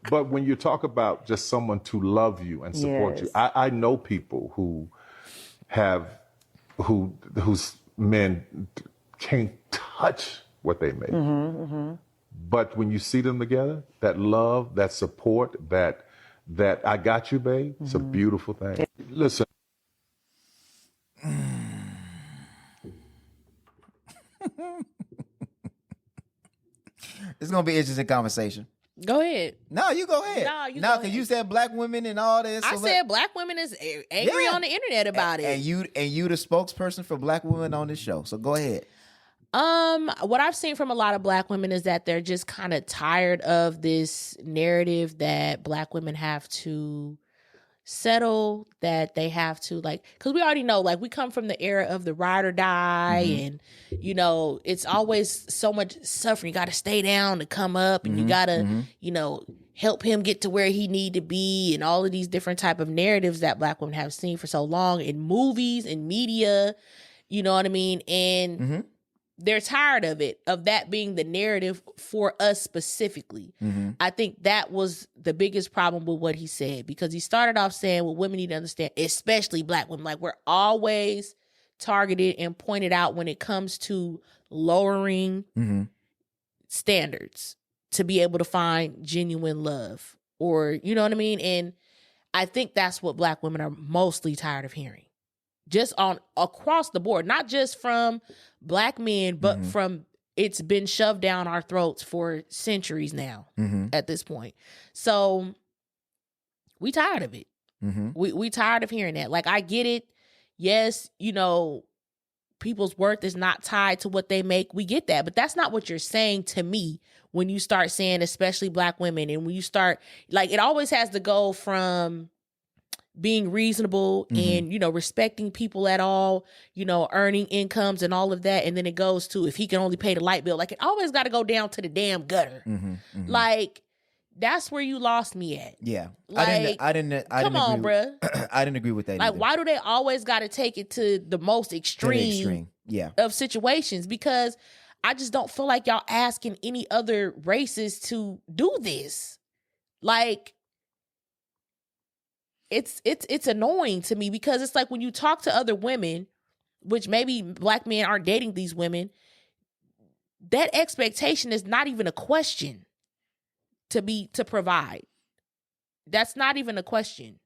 But when you talk about just someone to love you and support you, I know people whose men can't touch what they make. But when you see them together, that love, that support, that I got you, babe, it's a beautiful thing. Listen. It's gonna be an interesting conversation. Go ahead. No, you go ahead. No, because you said black women and all this. I said black women is angry on the internet about it. And you the spokesperson for black women on this show. So go ahead. What I've seen from a lot of black women is that they're just kind of tired of this narrative that black women have to settle, that they have to because we already know, we come from the era of the ride or die, and it's always so much suffering. You got to stay down to come up, and you got to help him get to where he need to be, and all of these different type of narratives that black women have seen for so long in movies and media. You know what I mean? And they're tired of it, of that being the narrative for us specifically. I think that was the biggest problem with what he said, because he started off saying, well, women need to understand, especially black women, we're always targeted and pointed out when it comes to lowering standards to be able to find genuine love, or, you know what I mean? And I think that's what black women are mostly tired of hearing. Just across the board, not just from black men, but from, it's been shoved down our throats for centuries now at this point. So we tired of it. We tired of hearing that. I get it. Yes, people's worth is not tied to what they make. We get that, but that's not what you're saying to me when you start saying, especially black women. And when you start, it always has to go from being reasonable and, respecting people at all, earning incomes and all of that. And then it goes to, if he can only pay the light bill, it always got to go down to the damn gutter. That's where you lost me at. Yeah. I didn't come on, bruh. I didn't agree with that either. Why do they always got to take it to the most extreme of situations? Because I just don't feel like y'all asking any other races to do this. It's annoying to me, because it's when you talk to other women, which maybe black men aren't dating these women, that expectation is not even a question to provide. That's not even a question.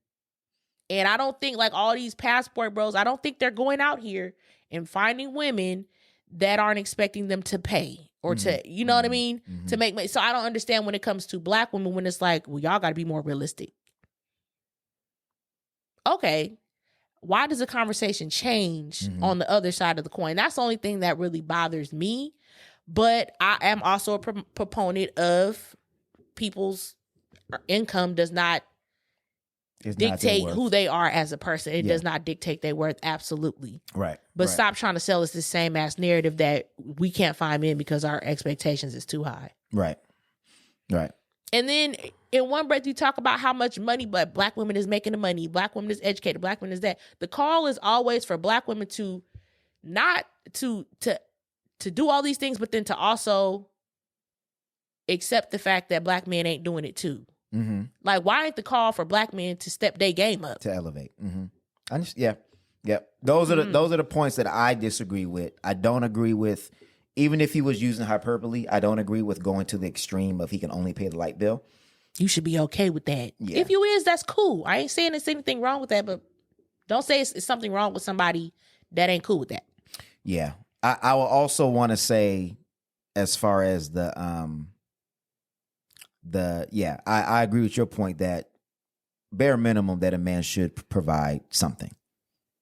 And I don't think all these passport bros, I don't think they're going out here and finding women that aren't expecting them to pay or to, you know what I mean? To make money. So I don't understand when it comes to black women, when it's well, y'all got to be more realistic. Okay, why does the conversation change on the other side of the coin? That's the only thing that really bothers me. But I am also a proponent of people's income does not dictate who they are as a person. It does not dictate their worth. Absolutely. Right. But stop trying to sell us the same ass narrative that we can't find men because our expectations is too high. Right. Right. And then in one breath, you talk about how much money, but black women is making the money. Black women is educated. Black women is that. The call is always for black women to not to do all these things, but then to also accept the fact that black men ain't doing it too. Mm-hmm. Like, why ain't the call for black men to step their game up? To elevate. Mm-hmm. Yeah. Those are the points that I disagree with. I don't agree with, even if he was using hyperbole, I don't agree with going to the extreme of he can only pay the light bill. You should be okay with that. Yeah. If you is, that's cool. I ain't saying there's anything wrong with that, but don't say it's something wrong with somebody that ain't cool with that. Yeah. I will also want to say, as far as I agree with your point that bare minimum that a man should provide something,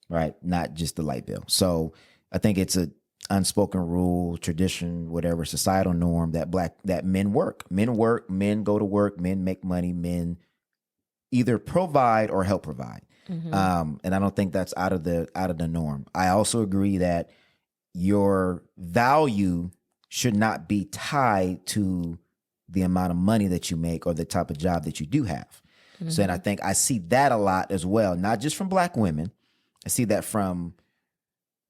right? Not just the light bill. So I think it's a unspoken rule, tradition, whatever, societal norm that men work, men go to work, men make money, men either provide or help provide. Mm-hmm. And I don't think that's out of the norm. I also agree that your value should not be tied to the amount of money that you make or the type of job that you do have. Mm-hmm. So, and I think I see that a lot as well, not just from black women. I see that from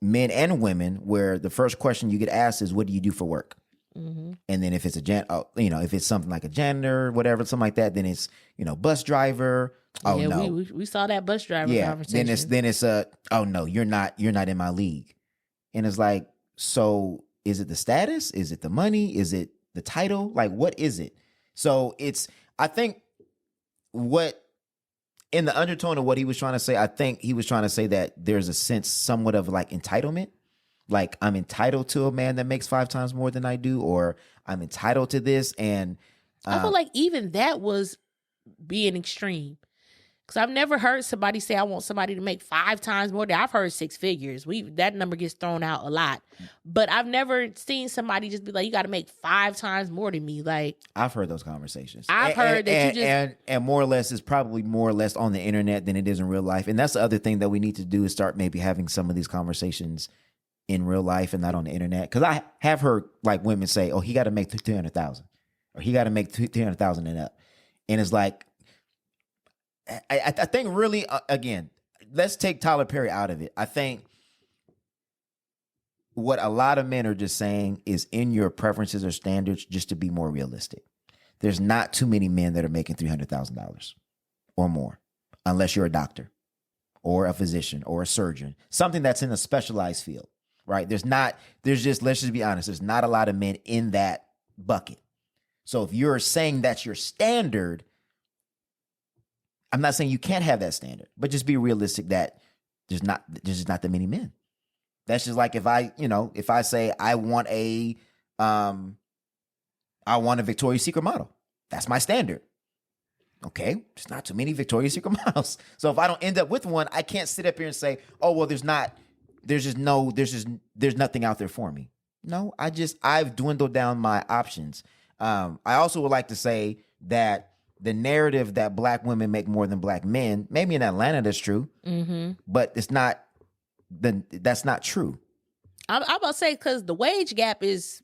men and women, where the first question you get asked is, what do you do for work? Mm-hmm. And then if it's if it's something like a janitor, whatever, something like that, then it's, bus driver. Oh, yeah, no. We saw that bus driver conversation. Then it's oh no, you're not in my league. And it's like, so is it the status? Is it the money? Is it the title? Like, what is it? So I think what, in the undertone of what he was trying to say, I think he was trying to say that there's a sense somewhat of like entitlement. Like, I'm entitled to a man that makes 5 times more than I do, or I'm entitled to this. And I feel like even that was being extreme. Because I've never heard somebody say, I want somebody to make 5 times more. I've heard 6 figures. That number gets thrown out a lot. But I've never seen somebody just be like, you got to make 5 times more than me. Like, I've heard those conversations. I've heard that you just... And more or less, it's probably more or less on the internet than it is in real life. And that's the other thing that we need to do, is start maybe having some of these conversations in real life and not on the internet. Because I have heard like women say, oh, he got to make 300,000 or he got to make 300,000 and up. And it's like, I think really, again, let's take Tyler Perry out of it. I think what a lot of men are just saying is, in your preferences or standards, just to be more realistic. There's not too many men that are making $300,000 or more, unless you're a doctor or a physician or a surgeon, something that's in a specialized field, right? Let's just be honest, there's not a lot of men in that bucket. So if you're saying that's your standard, I'm not saying you can't have that standard, but just be realistic that there's just not that many men. That's just like if I say I want a Victoria's Secret model. That's my standard. Okay, there's not too many Victoria's Secret models. So if I don't end up with one, I can't sit up here and say, oh well, there's nothing out there for me. No, I've dwindled down my options. I also would like to say that the narrative that black women make more than black men, maybe in Atlanta that's true, but that's not true. I'm about to say, because the wage gap is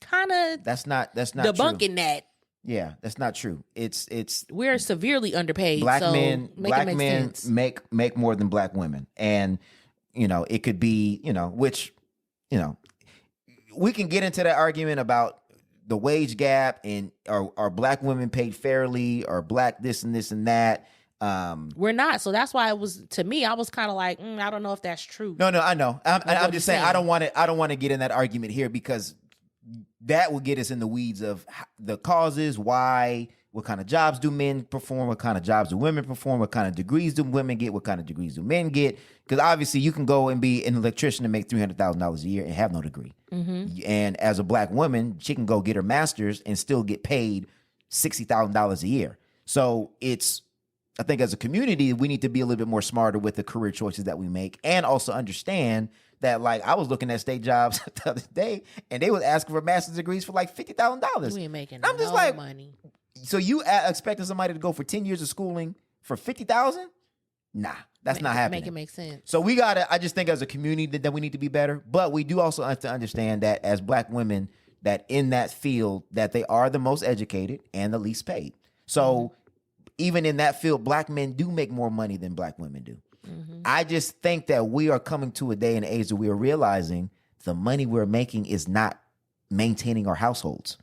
kind of that's not debunking true. That. Yeah, that's not true. It's we're severely underpaid. Black so men sense. make more than black women, and it could be which we can get into that argument about the wage gap and are black women paid fairly, or black this and this and that. We're not. So that's why it was, to me, I was kind of like, I don't know if that's true. No, I know. I'm just saying, I don't want to get in that argument here, because that will get us in the weeds of the causes, why, what kind of jobs do men perform, what kind of jobs do women perform, what kind of degrees do women get, what kind of degrees do men get. Because obviously you can go and be an electrician and make $300,000 a year and have no degree. Mm-hmm. And as a black woman, she can go get her master's and still get paid $60,000 a year. So I think as a community, we need to be a little bit more smarter with the career choices that we make, and also understand that, like, I was looking at state jobs the other day, and they was asking for master's degrees for like $50,000. You ain't making I'm just like, money. So you expecting somebody to go for 10 years of schooling for 50,000? Nah, that's not happening. Make it make sense. So I just think as a community that we need to be better, but we do also have to understand that as Black women, that in that field, that they are the most educated and the least paid. So even in that field, Black men do make more money than Black women do. I just think that we are coming to a day and age that we are realizing the money we're making is not maintaining our households.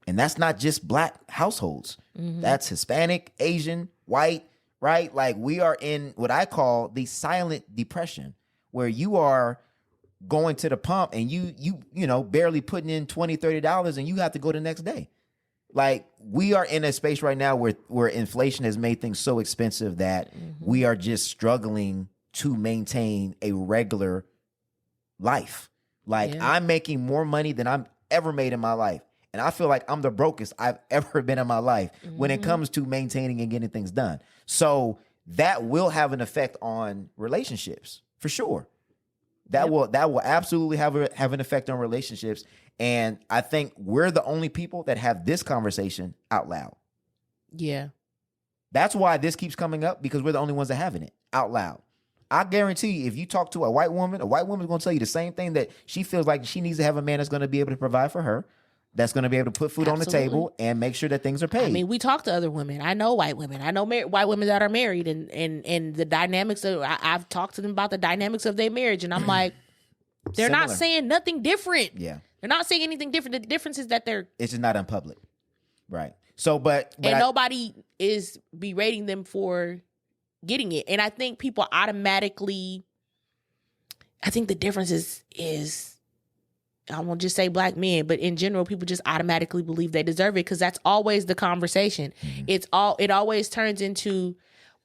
And that's not just Black households. That's Hispanic, Asian, white, right? Like we are in what I call the silent depression, where you are going to the pump and you know, barely putting in $20, $30 and you have to go the next day. Like we are in a space right now where inflation has made things so expensive that we are just struggling to maintain a regular life. Like I'm making more money than I'm ever made in my life. And I feel like I'm the brokest I've ever been in my life when it comes to maintaining and getting things done. So that will have an effect on relationships for sure. That will absolutely have an effect on relationships. And I think we're the only people that have this conversation out loud. Yeah. That's why this keeps coming up, because we're the only ones that having it out loud. I guarantee you, if you talk to a white woman's going to tell you the same thing, that she feels like she needs to have a man that's going to be able to provide for her, that's going to be able to put food on the table and make sure that things are paid. I mean, we talk to other women. I know white women. I know white women that are married, and the dynamics of. I've talked to them about the dynamics of their marriage, and I'm like, they're not saying nothing different. Yeah, they're not saying anything different. The difference is that it's just not in public, right? So, but nobody is berating them for getting it, and I think people automatically. I think the difference is. I won't just say Black men, but in general, people just automatically believe they deserve it, because that's always the conversation. It always turns into,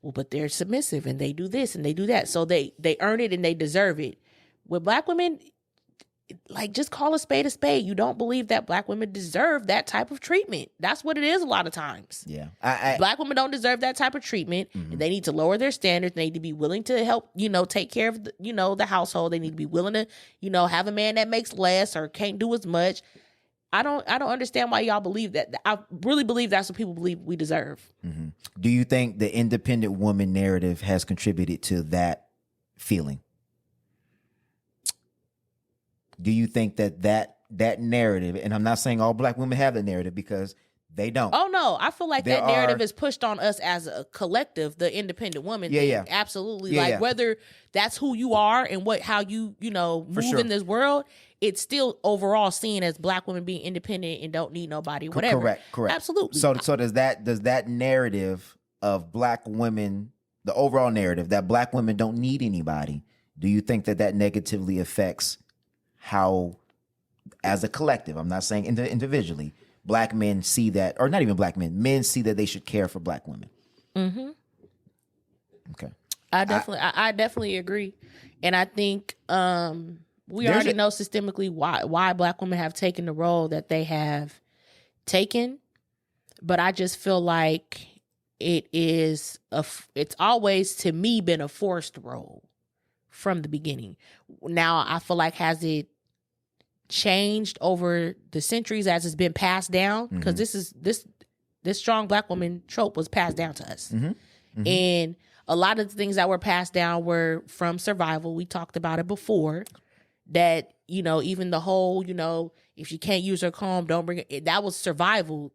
well, but they're submissive and they do this and they do that, so they earn it and they deserve it. With Black women, like, just call a spade a spade. You don't believe that Black women deserve that type of treatment. That's what it is a lot of times. Yeah. Black women don't deserve that type of treatment. And they need to lower their standards. They need to be willing to help, take care of, the household. They need to be willing to, have a man that makes less or can't do as much. I don't understand why y'all believe that. I really believe that's what people believe we deserve. Do you think the independent woman narrative has contributed to that feeling? Do you think that narrative, and I'm not saying all Black women have the narrative, because they don't. Oh no, I feel like that narrative is pushed on us as a collective, the independent woman thing. Yeah. Absolutely. Whether that's who you are and how you move in this world, it's still overall seen as Black women being independent and don't need nobody, whatever. Correct. Absolutely. So does that narrative of Black women, the overall narrative that Black women don't need anybody, do you think that negatively affects how, as a collective, I'm not saying individually, Black men see that, or not even Black men see that they should care for Black women? Okay. I definitely agree. And I think we already know systemically why Black women have taken the role that they have taken. But I just feel like it's always, to me, been a forced role from the beginning. Now, I feel like, has it changed over the centuries as it's been passed down? Because this strong Black woman trope was passed down to us. And a lot of the things that were passed down were from survival. We talked about it before, that, even the whole, if she can't use her comb, don't bring it. That was survival.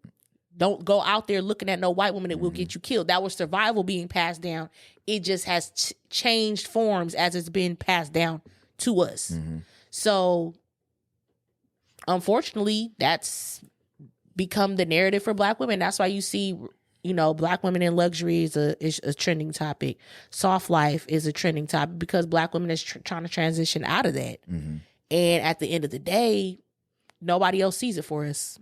Don't go out there looking at no white woman, it will get you killed. That was survival being passed down. It just has changed forms as it's been passed down to us. So unfortunately, that's become the narrative for Black women. That's why you see, Black women in luxury is a trending topic. Soft life is a trending topic, because Black women is trying to transition out of that. And at the end of the day, nobody else sees it for us.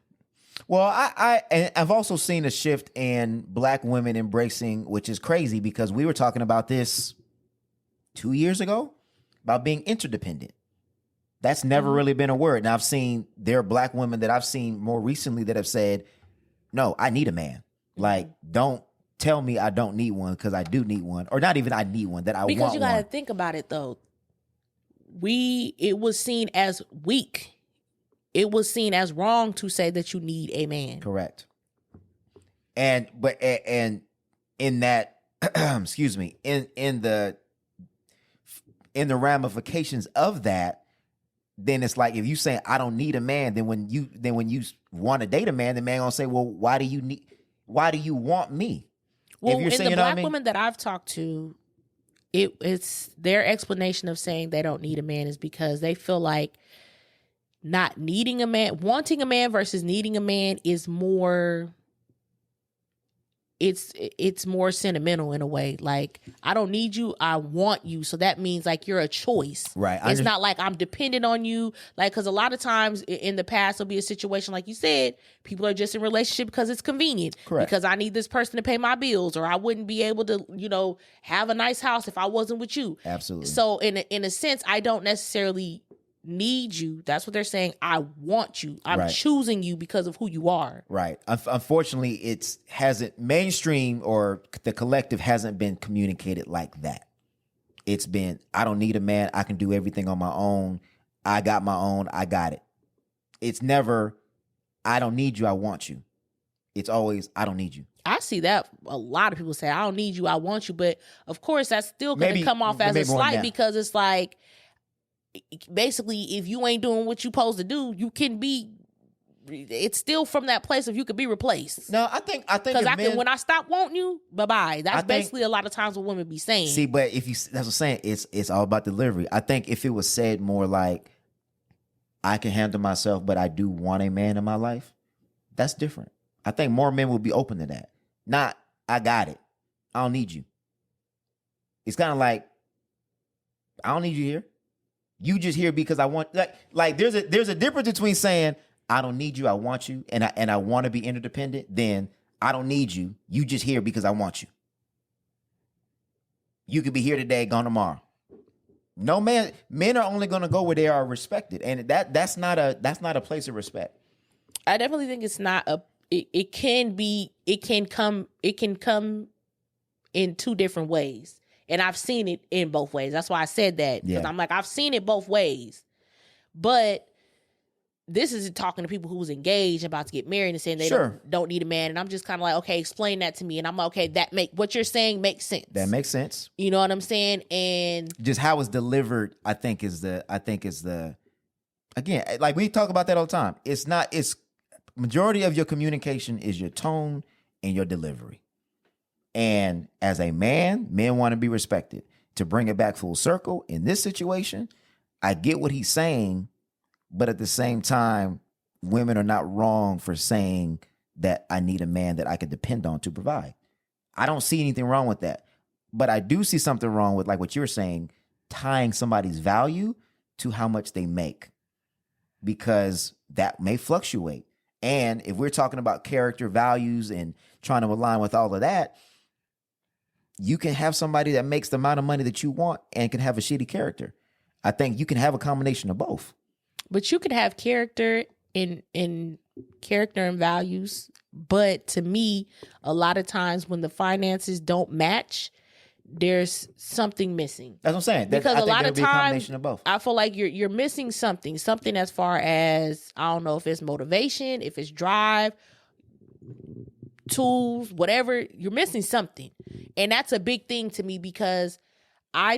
Well, I've also seen a shift in Black women embracing, which is crazy, because we were talking about this 2 years ago, about being interdependent. That's never really been a word. Now, there are Black women that I've seen more recently that have said, no, I need a man. Like, don't tell me I don't need one, because I do need one. Or not even I need one, that I want one. Because you got to think about it, though. It was seen as weak. It was seen as wrong to say that you need a man. Correct. And in that excuse me, in the ramifications of that, then it's like if you say I don't need a man, then when you want to date a man, the man gonna say, well, why do you want me? Well, if you're in saying, the you know what black I mean? women that I've talked to, it's their explanation of saying they don't need a man is because they feel like not needing a man, wanting a man versus needing a man is more. It's more sentimental in a way. Like, I don't need you, I want you. So that means like you're a choice. Right. It's not like I'm dependent on you. Like, because a lot of times in the past there'll be a situation like you said, people are just in relationship because it's convenient. Correct. Because I need this person to pay my bills, or I wouldn't be able to, have a nice house if I wasn't with you. Absolutely. So in a sense, I don't necessarily need you. That's what they're saying. I want you. I'm Right. choosing you because of who you are. Right. Unfortunately, it hasn't mainstream or the collective hasn't been communicated like that. It's been, I don't need a man. I can do everything on my own. I got my own. I got it. It's never, I don't need you. I want you. It's always, I don't need you. I see that a lot of people say, I don't need you, I want you. But of course, that's still going to Maybe- come off as a maybe more slight than that. because it's like, basically, if you ain't doing what you supposed to do, you can be, it's still from that place of you could be replaced. No, I think Because when I stop wanting you, bye-bye. That's I think- basically a lot of times what women be saying. See, but that's what I'm saying. It's all about delivery. I think if it was said more like, I can handle myself, but I do want a man in my life, that's different. I think more men will be open to that. Not, I got it. I don't need you. It's kind of like, I don't need you here. You just here because I want, like there's a difference between saying, I don't need you, I want you, and I want to be interdependent, then I don't need you. You just here because I want you. You could be here today, gone tomorrow. No man, men are only going to go where they are respected, and that's not a place of respect. I definitely think it's not a. It can come in two different ways, and I've seen it in both ways. That's why I said that, because Yeah. I'm like, I've seen it both ways. But this is talking to people who's engaged, about to get married, and saying they Sure. don't need a man, and I'm just kind of like, okay, explain that to me, and I'm like, okay, what you're saying makes sense. That makes sense. You know what I'm saying? And Just how it's delivered, I think is the again, like we talk about that all the time. It's majority of your communication is your tone and your delivery. And as a man, men want to be respected. To bring it back full circle in this situation, I get what he's saying, but at the same time, women are not wrong for saying that I need a man that I can depend on to provide. I don't see anything wrong with that. But I do see something wrong with, like what you're saying, tying somebody's value to how much they make, because that may fluctuate. And if we're talking about character, values, and trying to align with all of that, you can have somebody that makes the amount of money that you want and can have a shitty character. I think you can have a combination of both. But you could have character in character and values. But to me, a lot of times when the finances don't match, there's something missing. That's what I'm saying. Because I a think lot there'll of be a times, combination of both. I feel like you're missing something as far as, I don't know if it's motivation, if it's drive, tools, whatever. You're missing something. And that's a big thing to me, because I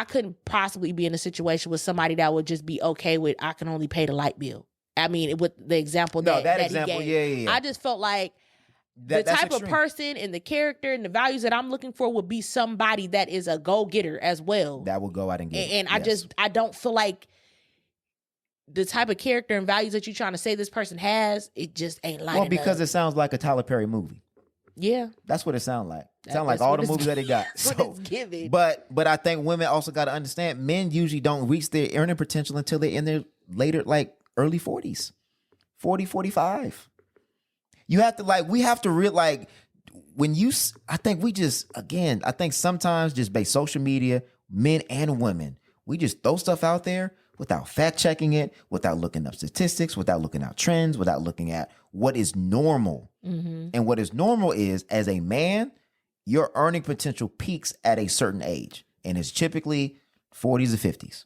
couldn't possibly be in a situation with somebody that would just be okay with, I can only pay the light bill. I mean, with the example that example, he gave. yeah. I just felt like the That's type of extreme. person and the character and the values that I'm looking for would be somebody that is a go-getter as well. That will go out and get it. And Yes. I don't feel like the type of character and values that you're trying to say this person has, it just ain't like Well, because it sounds like a Tyler Perry movie. yeah. That's what it sounds like. It That- sounds like that's all what the it's- movies that he got. that's what it's giving. But I think women also got to understand, men usually don't reach their earning potential until they're in their later, like early 40s, 40, 45. You have to we have to I think we just, again, I think sometimes just based social media, men and women, we just throw stuff out there without fact checking it, without looking up statistics, without looking at trends, without looking at what is normal. Mm-hmm. And what is normal is, as a man, your earning potential peaks at a certain age. And it's typically 40s or 50s.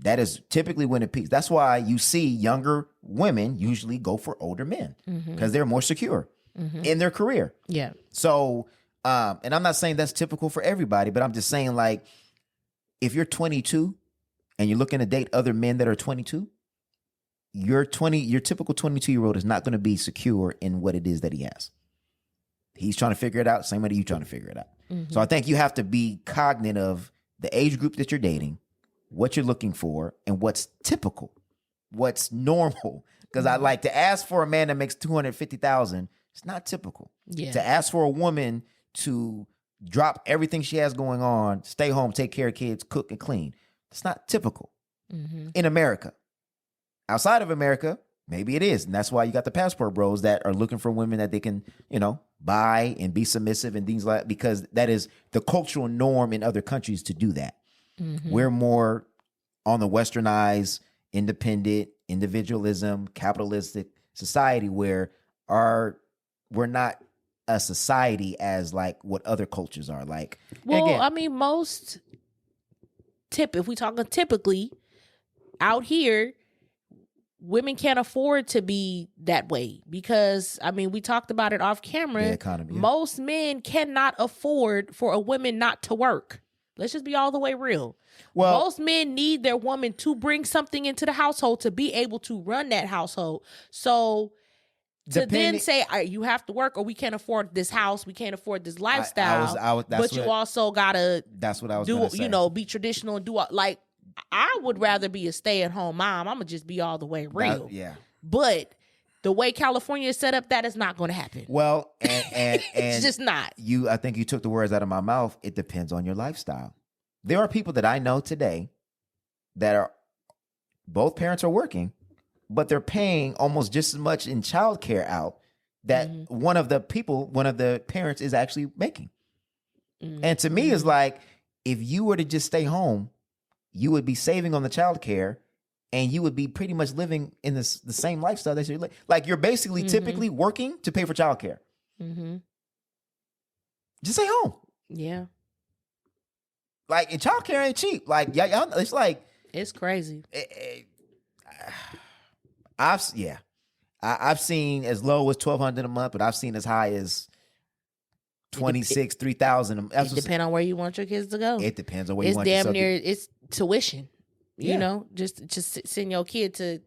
That is typically when it peaks. That's why you see younger women usually go for older men, because they're more secure. in their career. Yeah. So, and I'm not saying that's typical for everybody, but I'm just saying, like, if you're 22 and you're looking to date other men that are 22, your typical 22-year-old is not going to be secure in what it is that he has. He's trying to figure it out, same way that you trying to figure it out. So I think you have to be cognizant of the age group that you're dating, what you're looking for, and what's typical, what's normal. Because I like to ask for a man that makes $250,000. It's not typical. Yeah. To ask for a woman to drop everything she has going on, stay home, take care of kids, cook and clean. It's not typical in America. Outside of America, maybe it is. And that's why you got the passport bros that are looking for women that they can, buy and be submissive and things like that, because that is the cultural norm in other countries to do that. We're more on the westernized, independent, individualism, capitalistic society where we're not a society as like what other cultures are like. Well, again, I mean, if we talking typically out here, women can't afford to be that way because, I mean, we talked about it off camera. The economy, yeah. Most men cannot afford for a woman not to work. Let's just be all the way real. Well, most men need their woman to bring something into the household to be able to run that household. So to then say, all right, you have to work or we can't afford this house, we can't afford this lifestyle, but you also gotta that's what I was do, gonna say. Be traditional and do like, I would rather be a stay-at-home mom. I'm gonna just be all the way real. Yeah. But the way California is set up, that is not going to happen. Well, and it's just not. I think you took the words out of my mouth. It depends on your lifestyle. There are people that I know today that are both parents are working, but they're paying almost just as much in childcare out that one of the parents is actually making. And to me, it's like, if you were to just stay home, you would be saving on the childcare, and you would be pretty much living in the same lifestyle that you're like. You're basically typically working to pay for childcare. Just stay home. Yeah. Like, and childcare ain't cheap. Like, y'all, it's like, it's crazy. I've seen as low as $1,200 a month, but I've seen as high as $2,600, $3,000. It depends on where you want your kids to go. It depends on where you want. It's damn near it's tuition. Yeah. Just send your kid to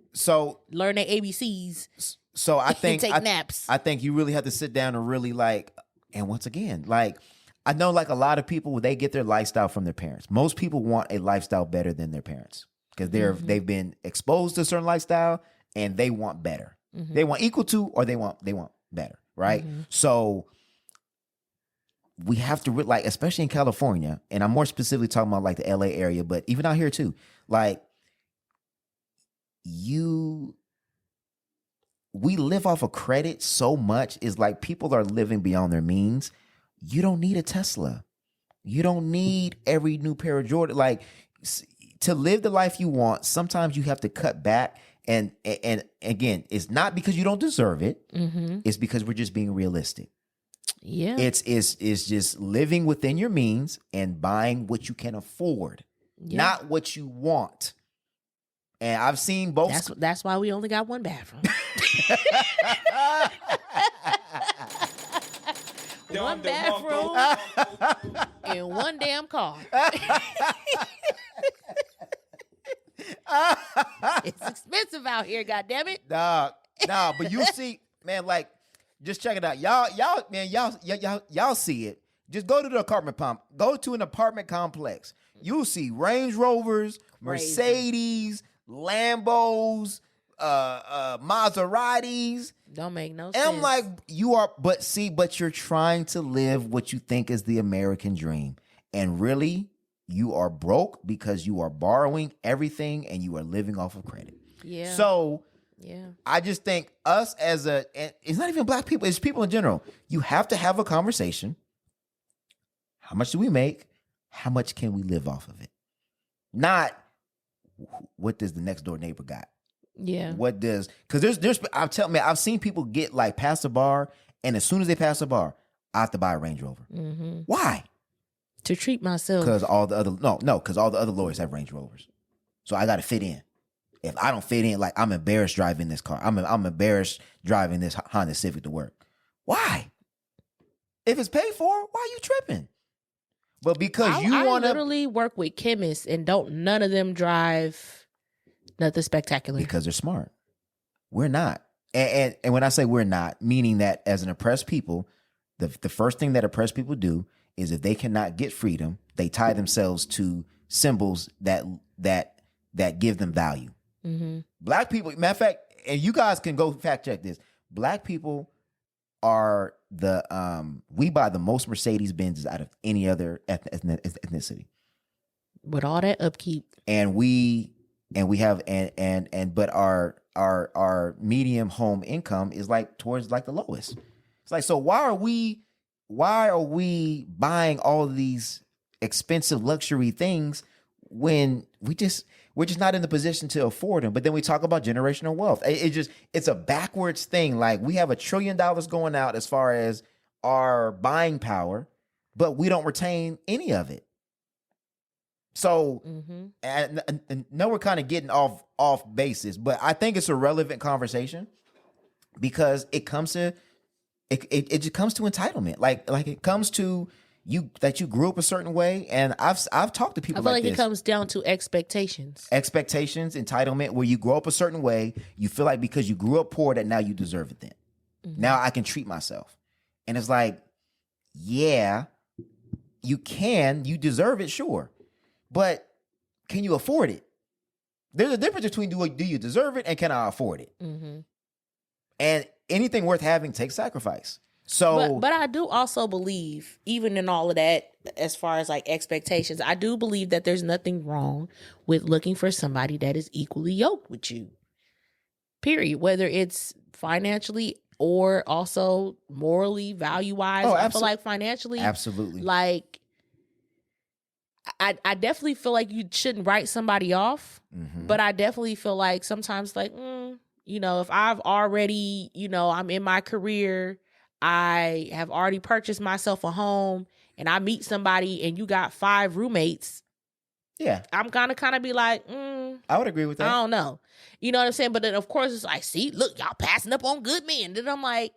learn their ABCs. So I think take naps. I think you really have to sit down and really and once again, I know a lot of people, they get their lifestyle from their parents. Most people want a lifestyle better than their parents because they've been exposed to a certain lifestyle and they want better. They want equal to, or they want better, right? So we have to especially in California, and I'm more specifically talking about the LA area, but even out here too, we live off of credit so much. Is people are living beyond their means. You don't need a Tesla. You don't need every new pair of Jordan. To live the life you want, sometimes you have to cut back. And again, it's not because you don't deserve it. It's because we're just being realistic. Yeah. It's just living within your means and buying what you can afford, not what you want. And I've seen both. That's why we only got one bathroom. One bathroom and one damn car. It's expensive out here, goddammit. Nah, but you see, man, just check it out. Y'all see it. Just go to the go to an apartment complex. You'll see Range Rovers, Mercedes, Lambos, Maseratis. Don't make no sense. And I'm like, but you're trying to live what you think is the American dream. And really, you are broke because you are borrowing everything and you are living off of credit. Yeah. So yeah, I just think us and it's not even black people, it's people in general. You have to have a conversation. How much do we make? How much can we live off of it? Not what does the next door neighbor got? Yeah. Because I've seen people get past the bar, and as soon as they pass the bar, I have to buy a Range Rover. Why? To treat myself. Because all the other lawyers have Range Rovers. So I got to fit in. If I don't fit in, I'm embarrassed driving this car. I'm embarrassed driving this Honda Civic to work. Why? If it's paid for, why are you tripping? But because you want to... I literally work with chemists and none of them drive nothing spectacular. Because they're smart. We're not. And when I say we're not, meaning that as an oppressed people, the first thing that oppressed people do is if they cannot get freedom, they tie themselves to symbols that give them value. Mm-hmm. Black people, matter of fact, and you guys can go fact check this. Black people are we buy the most Mercedes Benzes out of any other ethnicity. With all that upkeep. And but our medium home income is like towards like the lowest. It's like, so why are we buying all of these expensive luxury things when we're just not in the position to afford them? But then we talk about generational wealth. It's a backwards thing. Like, we have $1 trillion going out as far as our buying power, but we don't retain any of it. So, and now we're kind of getting off basis, but I think it's a relevant conversation because it comes to it comes to entitlement. Like it comes to that you grew up a certain way, and I've talked to people. I feel like it comes down to expectations, entitlement, where you grow up a certain way, you feel like because you grew up poor that now you deserve it. Then now I can treat myself, and it's like, yeah, you deserve it, sure. But can you afford it? There's a difference between do you deserve it and can I afford it? Mm-hmm. And anything worth having takes sacrifice. So, but I do also believe, even in all of that, as far as like expectations, I do believe that there's nothing wrong with looking for somebody that is equally yoked with you. Period. Whether it's financially or also morally, value-wise. I feel like financially, absolutely, like. I definitely feel like you shouldn't write somebody off, but I definitely feel like sometimes like, if I've already, I'm in my career, I have already purchased myself a home and I meet somebody and you got 5 roommates. Yeah. I'm gonna kind of be like, I would agree with that. I don't know. You know what I'm saying? But then of course it's like, see, look, y'all passing up on good men. Then I'm like,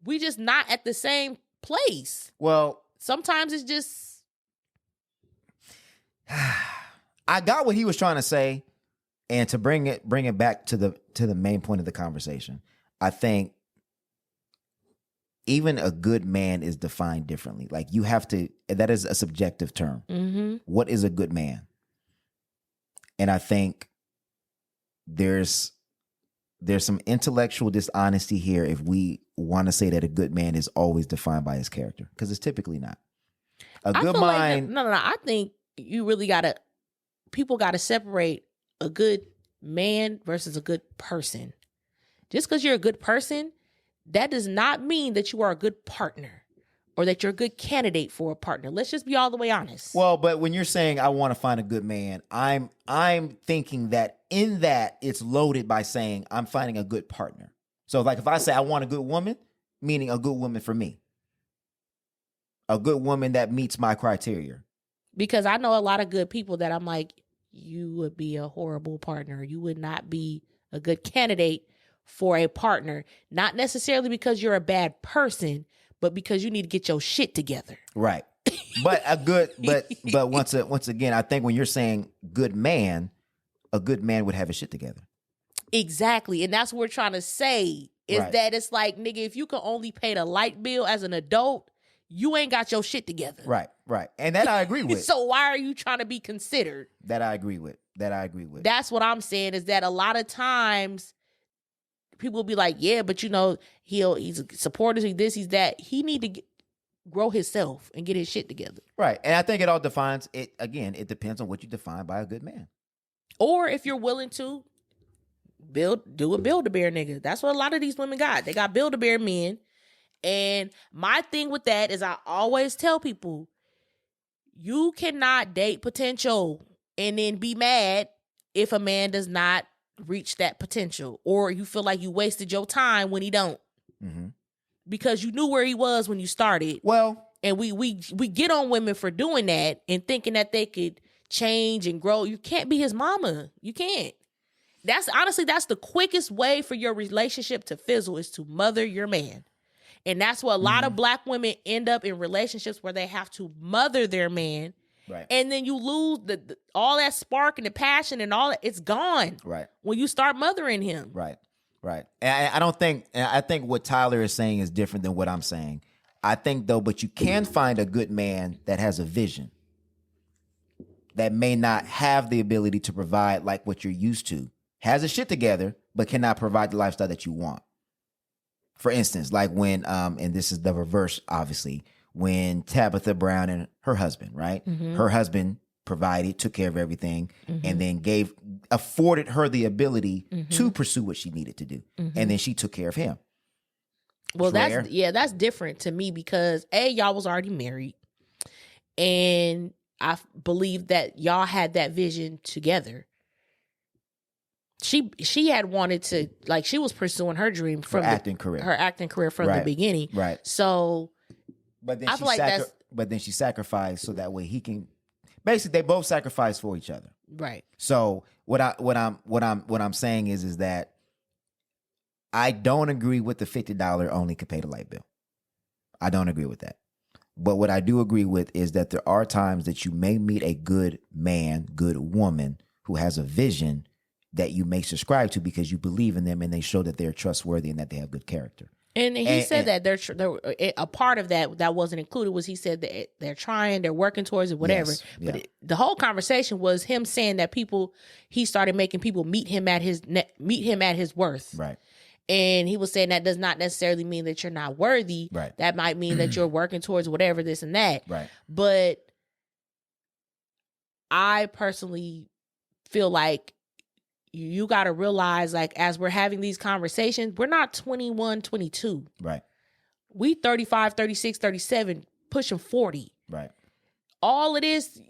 we just not at the same place. Well, sometimes it's just, I got what he was trying to say, and to bring it back to the main point of the conversation. I think even a good man is defined differently. Like, you have to, that is a subjective term. Mm-hmm. What is a good man? And I think there's some intellectual dishonesty here if we want to say that a good man is always defined by his character, because it's typically not. A good mind. No. I think you really people gotta separate a good man versus a good person. Just because you're a good person, that does not mean that you are a good partner or that you're a good candidate for a partner. Let's just be all the way honest. Well, but when you're saying I want to find a good man, I'm thinking that in that it's loaded by saying I'm finding a good partner. So like if I say I want a good woman, meaning a good woman for me. A good woman that meets my criteria. Because I know a lot of good people that I'm like, you would be a horrible partner. You would not be a good candidate for a partner. Not necessarily because you're a bad person, but because you need to get your shit together. Right. But once again, I think when you're saying good man, a good man would have his shit together. Exactly. And that's what we're trying to say is that it's like, nigga, if you can only pay the light bill as an adult, you ain't got your shit together. Right. And that I agree with. So why are you trying to be considered? That I agree with. That's what I'm saying, is that a lot of times people will be like, yeah, but he's a supporter, he's this, he's that. He need to grow himself and get his shit together. Right. And I think it all defines it. Again, it depends on what you define by a good man. Or if you're willing to do a Build-A-Bear nigga. That's what a lot of these women got. They got Build-A-Bear men. And my thing with that is I always tell people, you cannot date potential and then be mad if a man does not reach that potential, or you feel like you wasted your time when he don't. Mm-hmm. Because you knew where he was when you started. Well, and we get on women for doing that and thinking that they could change and grow. You can't be his mama. You can't. That's the quickest way for your relationship to fizzle, is to mother your man. And that's what a lot of black women end up in relationships where they have to mother their man. Right. And then you lose all that spark and the passion and all that. It's gone. Right. When you start mothering him. Right. Right. And I think what Tyler is saying is different than what I'm saying. I think though, but you can find a good man that has a vision that may not have the ability to provide like what you're used to, has his shit together, but cannot provide the lifestyle that you want. For instance, like when, and this is the reverse, obviously, when Tabitha Brown and her husband, right? Mm-hmm. Her husband provided, took care of everything, and then afforded her the ability to pursue what she needed to do. And then she took care of him. Well, Rare. that's different to me because y'all was already married, and I believe that y'all had that vision together. She had wanted to, like, she was pursuing her dream from Her acting career from the beginning. Right. So, But then I feel like she sacrificed so that way he can. Basically, they both sacrificed for each other. right. So what I'm saying is that I don't agree with the $50 only could pay the light bill. I don't agree with that. But what I do agree with is that there are times that you may meet a good man, good woman who has a vision that you may subscribe to because you believe in them and they show that they're trustworthy and that they have good character. And he said that they're a part of that wasn't included was he said that they're trying, they're working towards it, whatever. Yes, yeah. But the whole conversation was him saying that he started making people meet him at his worth. Right. And he was saying that does not necessarily mean that you're not worthy. Right. That might mean that you're working towards whatever, this and that. Right. But I personally feel like you got to realize, like, as we're having these conversations, we're not 21, 22. Right. We 35, 36, 37, pushing 40. Right. All it is,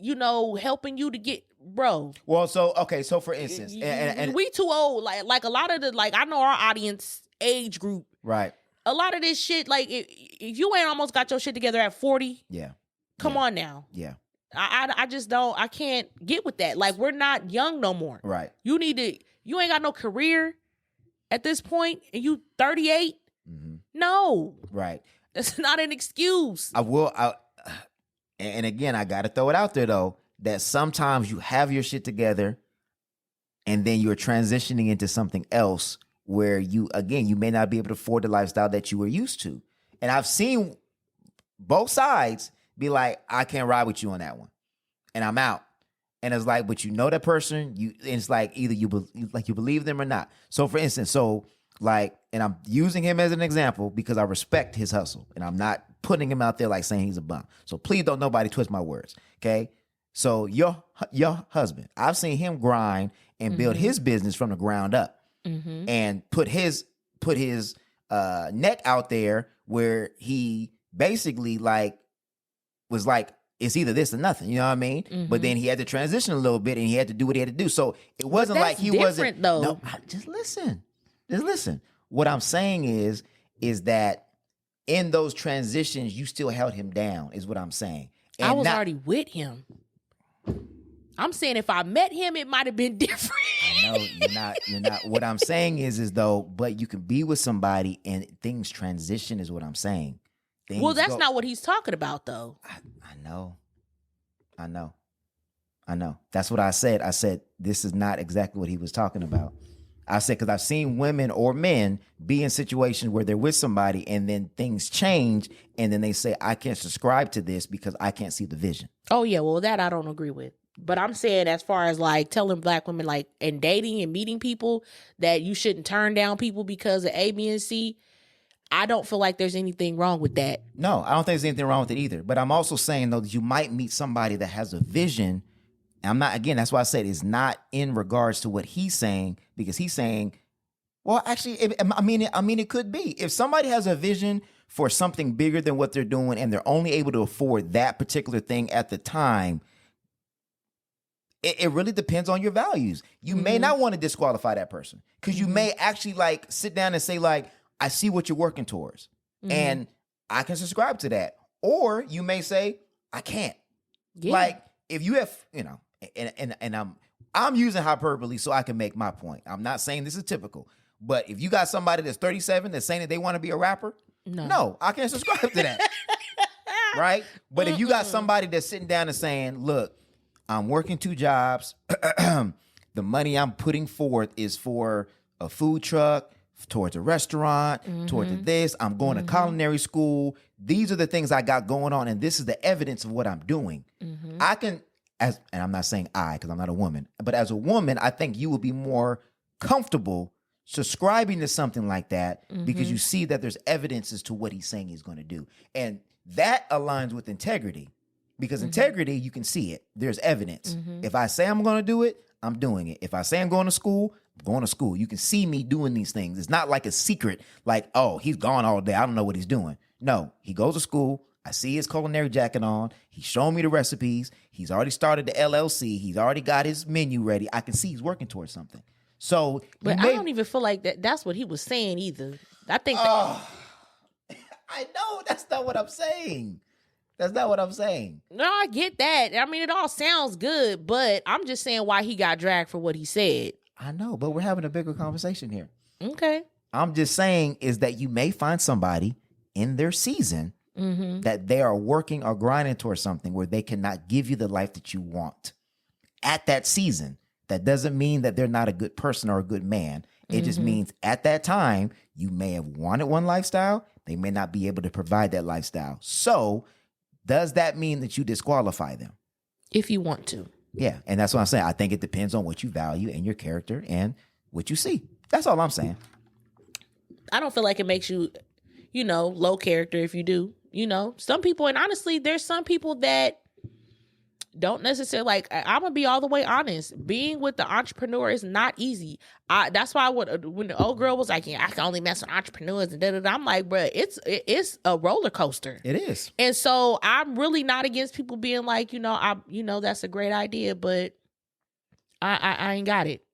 helping you to get, bro. Well, so for instance, and we too old. Like a lot of I know our audience age group. right. A lot of this shit, like, if you ain't almost got your shit together at 40, Yeah. come on now. Yeah. I just don't, I can't get with that. Like, we're not young no more. Right. You ain't got no career at this point, and you 38. Mm-hmm. No. Right. That's not an excuse. And again, I got to throw it out there though, that sometimes you have your shit together and then you're transitioning into something else where you may not be able to afford the lifestyle that you were used to. And I've seen both sides be like, I can't ride with you on that one. And I'm out. And it's like, but you know that person, and it's like either you believe them or not. So for instance, and I'm using him as an example because I respect his hustle and I'm not putting him out there like saying he's a bum. So please don't nobody twist my words. Okay. So your husband, I've seen him grind and build his business from the ground up and put his neck out there where he basically was like, it's either this or nothing, you know what I mean? Mm-hmm. But then he had to transition a little bit and he had to do what he had to do. So it wasn't like he wasn't. Though. No, just listen. What I'm saying is that in those transitions, you still held him down, is what I'm saying. And I was already with him. I'm saying if I met him, it might have been different. I know you're not. What I'm saying is though, but you can be with somebody and things transition is what I'm saying. That's not what he's talking about though. I know. That's what I said. I said, this is not exactly what he was talking about. I said, because I've seen women or men be in situations where they're with somebody and then things change and then they say, I can't subscribe to this because I can't see the vision. Oh, yeah. Well, that I don't agree with. But I'm saying as far as like telling black women like and dating and meeting people that you shouldn't turn down people because of A, B, and C, I don't feel like there's anything wrong with that. No, I don't think there's anything wrong with it either. But I'm also saying, though, that you might meet somebody that has a vision. I'm not, again, that's why I said it's not in regards to what he's saying, because he's saying, well, actually, it could be. If somebody has a vision for something bigger than what they're doing and they're only able to afford that particular thing at the time, it really depends on your values. You may not want to disqualify that person because you may actually like sit down and say like, I see what you're working towards and I can subscribe to that. Or you may say, I can't. Yeah. Like if you have, and I'm using hyperbole so I can make my point. I'm not saying this is typical, but if you got somebody that's 37 that's saying that they want to be a rapper, No, I can't subscribe to that. Right? But if you got somebody that's sitting down and saying, look, I'm working 2 jobs. The money I'm putting forth is for a food truck, towards a restaurant, towards this. I'm going to culinary school. These are the things I got going on, and this is the evidence of what I'm doing. I can, and I'm not saying because I'm not a woman, but as a woman, I think you will be more comfortable subscribing to something like that because you see that there's evidence as to what he's saying he's going to do. And that aligns with integrity, because integrity, you can see it. There's evidence. If I say I'm going to do it, I'm doing it. If I say I'm going to school, I'm going to school. You can see me doing these things. It's not like a secret, like, oh, he's gone all day, I don't know what he's doing. No, he goes to school. I see his culinary jacket on. He's showing me the recipes. He's already started the LLC. He's already got his menu ready. I can see he's working towards something. So, but I don't even feel like that's what he was saying either. I think I know that's not what I'm saying. That's not what I'm saying. No, I get that. I mean, it all sounds good, but I'm just saying why he got dragged for what he said. I know, but we're having a bigger conversation here. Okay. I'm just saying is that you may find somebody in their season that they are working or grinding towards something where they cannot give you the life that you want at that season. That doesn't mean that they're not a good person or a good man. It just means at that time, you may have wanted one lifestyle. They may not be able to provide that lifestyle. So does that mean that you disqualify them? If you want to. Yeah. And that's what I'm saying. I think it depends on what you value and your character and what you see. That's all I'm saying. I don't feel like it makes you, low character if you do. Some people, and honestly, there's some people that don't necessarily, like, I'm going to be all the way honest. Being with the entrepreneur is not easy. That's why when the old girl was like, yeah, I can only mess with entrepreneurs and da-da-da, I'm like, bro, it's a roller coaster. It is. And so I'm really not against people being like, that's a great idea, but I ain't got it.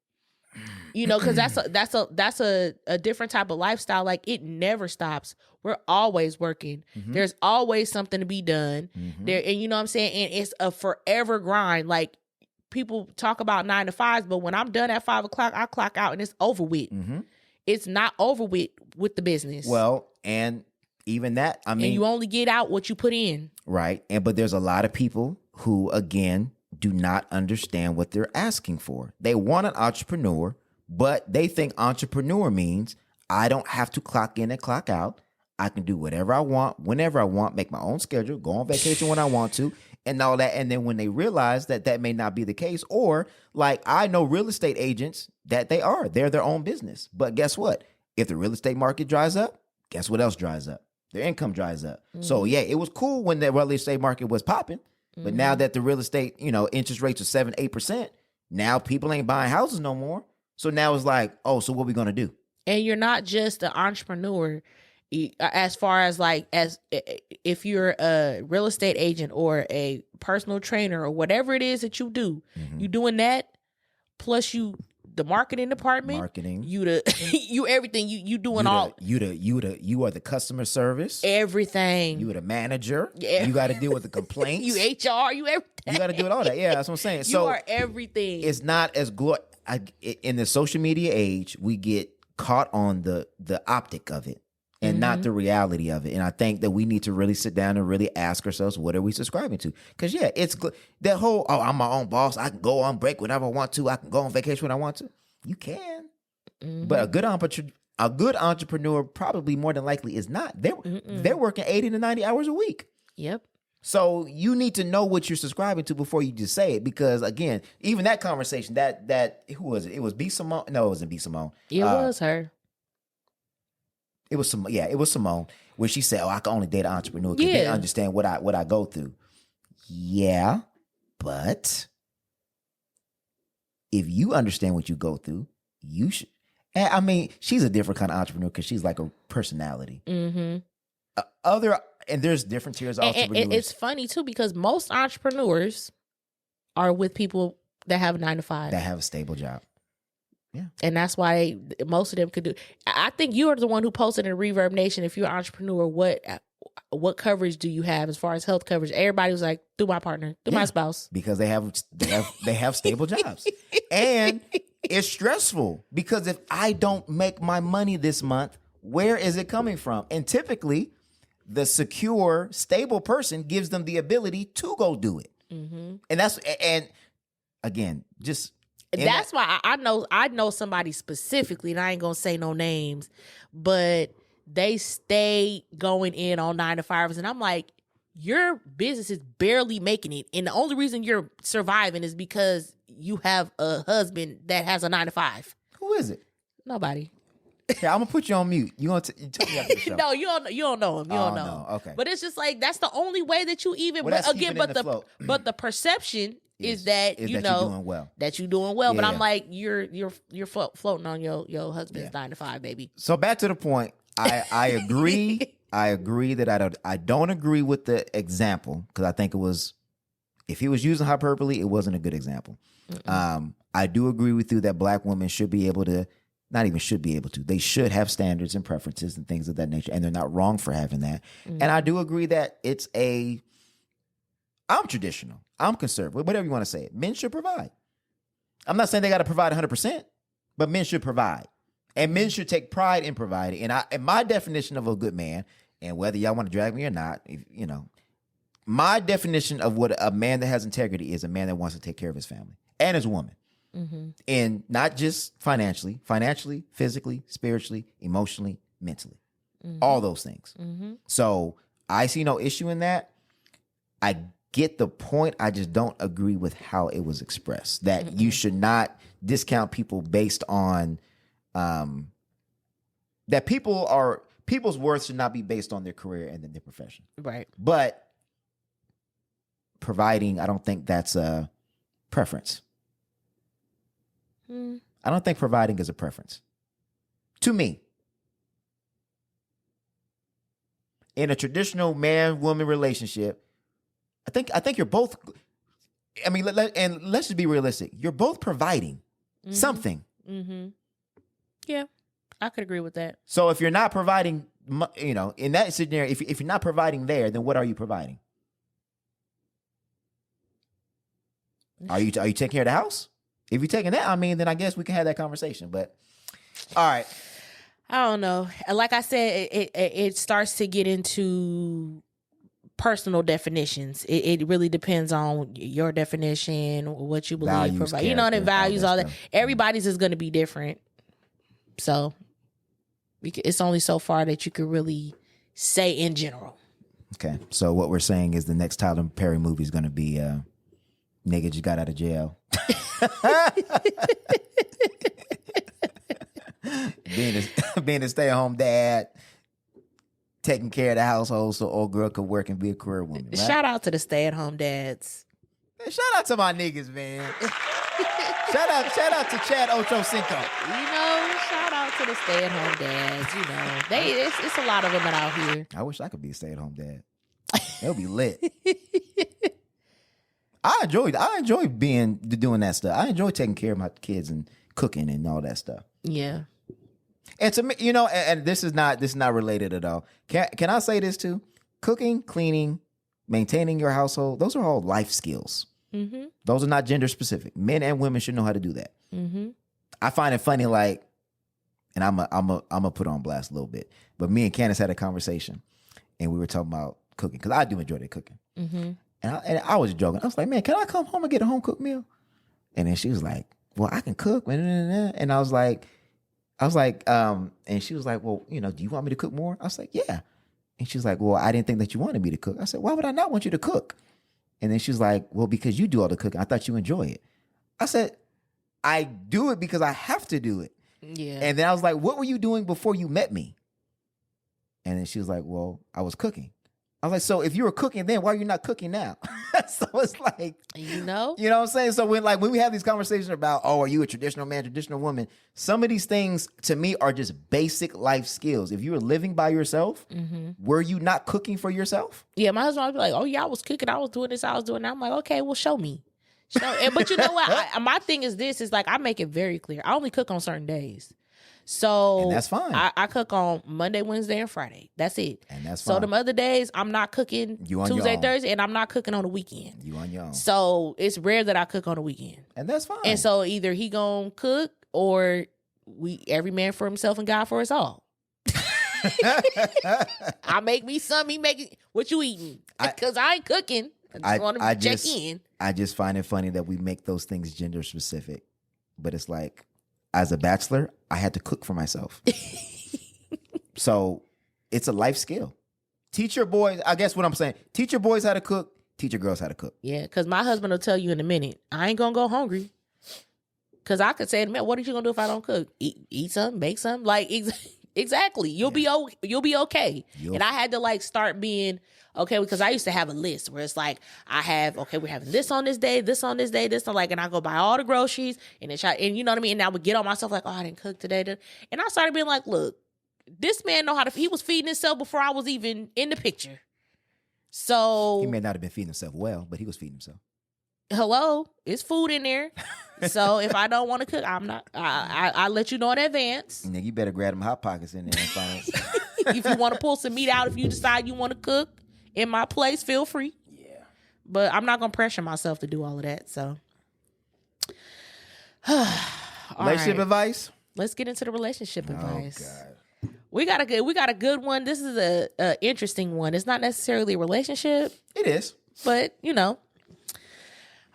Because that's a different type of lifestyle. Like, it never stops. We're always working. There's always something to be done there. And you know what I'm saying? And it's a forever grind. Like, people talk about 9 to 5s, but when I'm done at 5 o'clock, I clock out and it's over with. It's not over with the business. Well, and even that, I mean, and you only get out what you put in. Right. But there's a lot of people who, again, do not understand what they're asking for. They want an entrepreneur, but they think entrepreneur means I don't have to clock in and clock out. I can do whatever I want, whenever I want, make my own schedule, go on vacation when I want to, and all that. And then when they realize that may not be the case, or like I know real estate agents that they're their own business. But guess what? If the real estate market dries up, guess what else dries up? Their income dries up. So yeah, it was cool when the real estate market was popping. But now that the real estate, interest rates are 7-8%, now people ain't buying houses no more. So now it's like, oh, so what we gonna do? And you're not just an entrepreneur, as far as if you're a real estate agent or a personal trainer or whatever it is that you do, you doing that, plus the marketing department, you everything, you doing all. You are the customer service. Everything. You are the manager. Yeah. You got to deal with the complaints. You HR. You everything. You got to do it all that. Yeah, that's what I'm saying. You are everything. It's not as in the social media age, we get caught on the optic of it and not the reality of it. And I think that we need to really sit down and really ask ourselves, what are we subscribing to? Because yeah, it's that whole, I'm my own boss. I can go on break whenever I want to. I can go on vacation when I want to. You can. But a good entrepreneur probably more than likely is not. They're working 80 to 90 hours a week. Yep. So you need to know what you're subscribing to before you just say it. Because again, even that conversation, that who was it? It was B. Simone. No, it wasn't B. Simone. It was her. It was Simone, where she said, "Oh, I can only date an entrepreneur because they understand what I go through." Yeah, but if you understand what you go through, you should. I mean, she's a different kind of entrepreneur because she's like a personality. And there's different tiers of entrepreneurs. And it's funny too because most entrepreneurs are with people that have a 9 to 5, that have a stable job. Yeah, and that's why most of them could do. I think you are the one who posted in Reverb Nation. If you're an entrepreneur, what coverage do you have as far as health coverage? Everybody was like, through my partner, through my spouse, because they have stable jobs, and it's stressful because if I don't make my money this month, where is it coming from? And typically, the secure, stable person gives them the ability to go do it. And again, just that's why I know somebody specifically, and I ain't gonna say no names, but they stay going in on 9 to 5s, and I'm like, your business is barely making it, and the only reason you're surviving is because you have a husband that has a 9 to 5. Who is it? Nobody. Yeah, I'm gonna put you on mute. You gonna tell me after the show? No, you don't know him. You don't know him. No. Okay. But it's just like that's the only way that you even. Well, but again, but the perception is that you know you're doing well. That you're doing well. But Yeah. I'm like you're floating on your husband's 9 to 5, baby. So back to the point. I agree. I agree that I don't agree with the example because I think it was, if he was using hyperbole, it wasn't a good example. I do agree with you that Black women should be able to. Not even should be able to. They should have standards and preferences and things of that nature, and they're not wrong for having that. And I do agree that I'm traditional. I'm conservative. Whatever you want to say. Men should provide. I'm not saying they got to provide 100%, but men should provide. And men should take pride in providing. And my definition of a good man, and whether y'all want to drag me or not, my definition of what a man that has integrity is a man that wants to take care of his family and his woman. And not just financially, physically, spiritually, emotionally, mentally, all those things. So I see no issue in that. I get the point. I just don't agree with how it was expressed, that you should not discount people based on that people's worth should not be based on their career and then their profession. Right. But providing, I don't think that's a preference. I don't think providing is a preference. To me. In a traditional man-woman relationship, I think you're both, I mean, and let's just be realistic. You're both providing something. Yeah, I could agree with that. So if you're not providing, in that scenario, if you're not providing there, then what are you providing? Are you taking care of the house? If you're taking that, then I guess we can have that conversation. But all right, I don't know. Like I said, it starts to get into personal definitions. It really depends on your definition, what you believe, values, provide. The values, all that. Stuff. Everybody's is going to be different. So it's only so far that you could really say in general. Okay, so what we're saying is the next Tyler Perry movie is going to be Nigga Just Got Out of Jail. being a stay-at-home dad, taking care of the household so old girl could work and be a career woman. Right? Shout out to the stay-at-home dads. Man, shout out to my niggas, man. shout out to Chad Ocho Cinco. Shout out to the stay-at-home dads. It's a lot of them out here. I wish I could be a stay-at-home dad. It'll be lit. I enjoy doing that stuff. I enjoy taking care of my kids and cooking and all that stuff. Yeah. And to me, and this is not related at all. Can I say this too? Cooking, cleaning, maintaining your household, those are all life skills. Those are not gender specific. Men and women should know how to do that. I find it funny, like, and I'm a put on blast a little bit, but me and Candace had a conversation, and we were talking about cooking because I do enjoy the cooking. And I was joking. I was like, man, can I come home and get a home cooked meal? And then she was like, well, I can cook. And I was like, and she was like, well, do you want me to cook more? I was like, yeah. And she was like, well, I didn't think that you wanted me to cook. I said, why would I not want you to cook? And then she was like, well, because you do all the cooking. I thought you enjoy it. I said, I do it because I have to do it. Yeah. And then I was like, what were you doing before you met me? And then she was like, well, I was cooking. I was like, so if you were cooking then, why are you not cooking now? So it's like, you know what I'm saying? So when we have these conversations about, are you a traditional man, traditional woman? Some of these things to me are just basic life skills. If you were living by yourself, were you not cooking for yourself? Yeah, my husband would be like, oh yeah, I was cooking. I was doing this. I was doing that. I'm like, okay, well, show me. But you know what? My thing is this, is like, I make it very clear. I only cook on certain days. So and that's fine. I cook on Monday, Wednesday, and Friday. That's it. And that's fine. So them other days, I'm not cooking Tuesday, Thursday, and I'm not cooking on the weekend. You on your own. So it's rare that I cook on the weekend. And that's fine. And so either he gonna cook or every man for himself and God for us all. I make me some. He make what you eating? Because I ain't cooking. I just want to check in. I just find it funny that we make those things gender specific, but it's like, as a bachelor, I had to cook for myself. So it's a life skill. Teach your boys. I guess what I'm saying. Teach your boys how to cook. Teach your girls how to cook. Yeah, because my husband will tell you in a minute, I ain't gonna go hungry. Because I could say, man, what are you gonna do if I don't cook? Eat something, make something. Like exactly, you'll be okay. And I had to like start being okay, because I used to have a list where it's like we're having this on this day, this on this day, this on and I go buy all the groceries and you know what I mean. And I would get on myself like, oh, I didn't cook today, and I started being like, look, this man know how to. He was feeding himself before I was even in the picture. So he may not have been feeding himself well, but he was feeding himself. Hello, it's food in there. So if I don't want to cook, I'm not. I let you know in advance. Nigga, you better grab them hot pockets in there and find. If you want to pull some meat out, if you decide you want to cook in my place, feel free. Yeah, but I'm not gonna pressure myself to do all of that. So, relationship advice. Let's get into the relationship advice. Oh God. We got a good one. This is a interesting one. It's not necessarily a relationship. It is. But,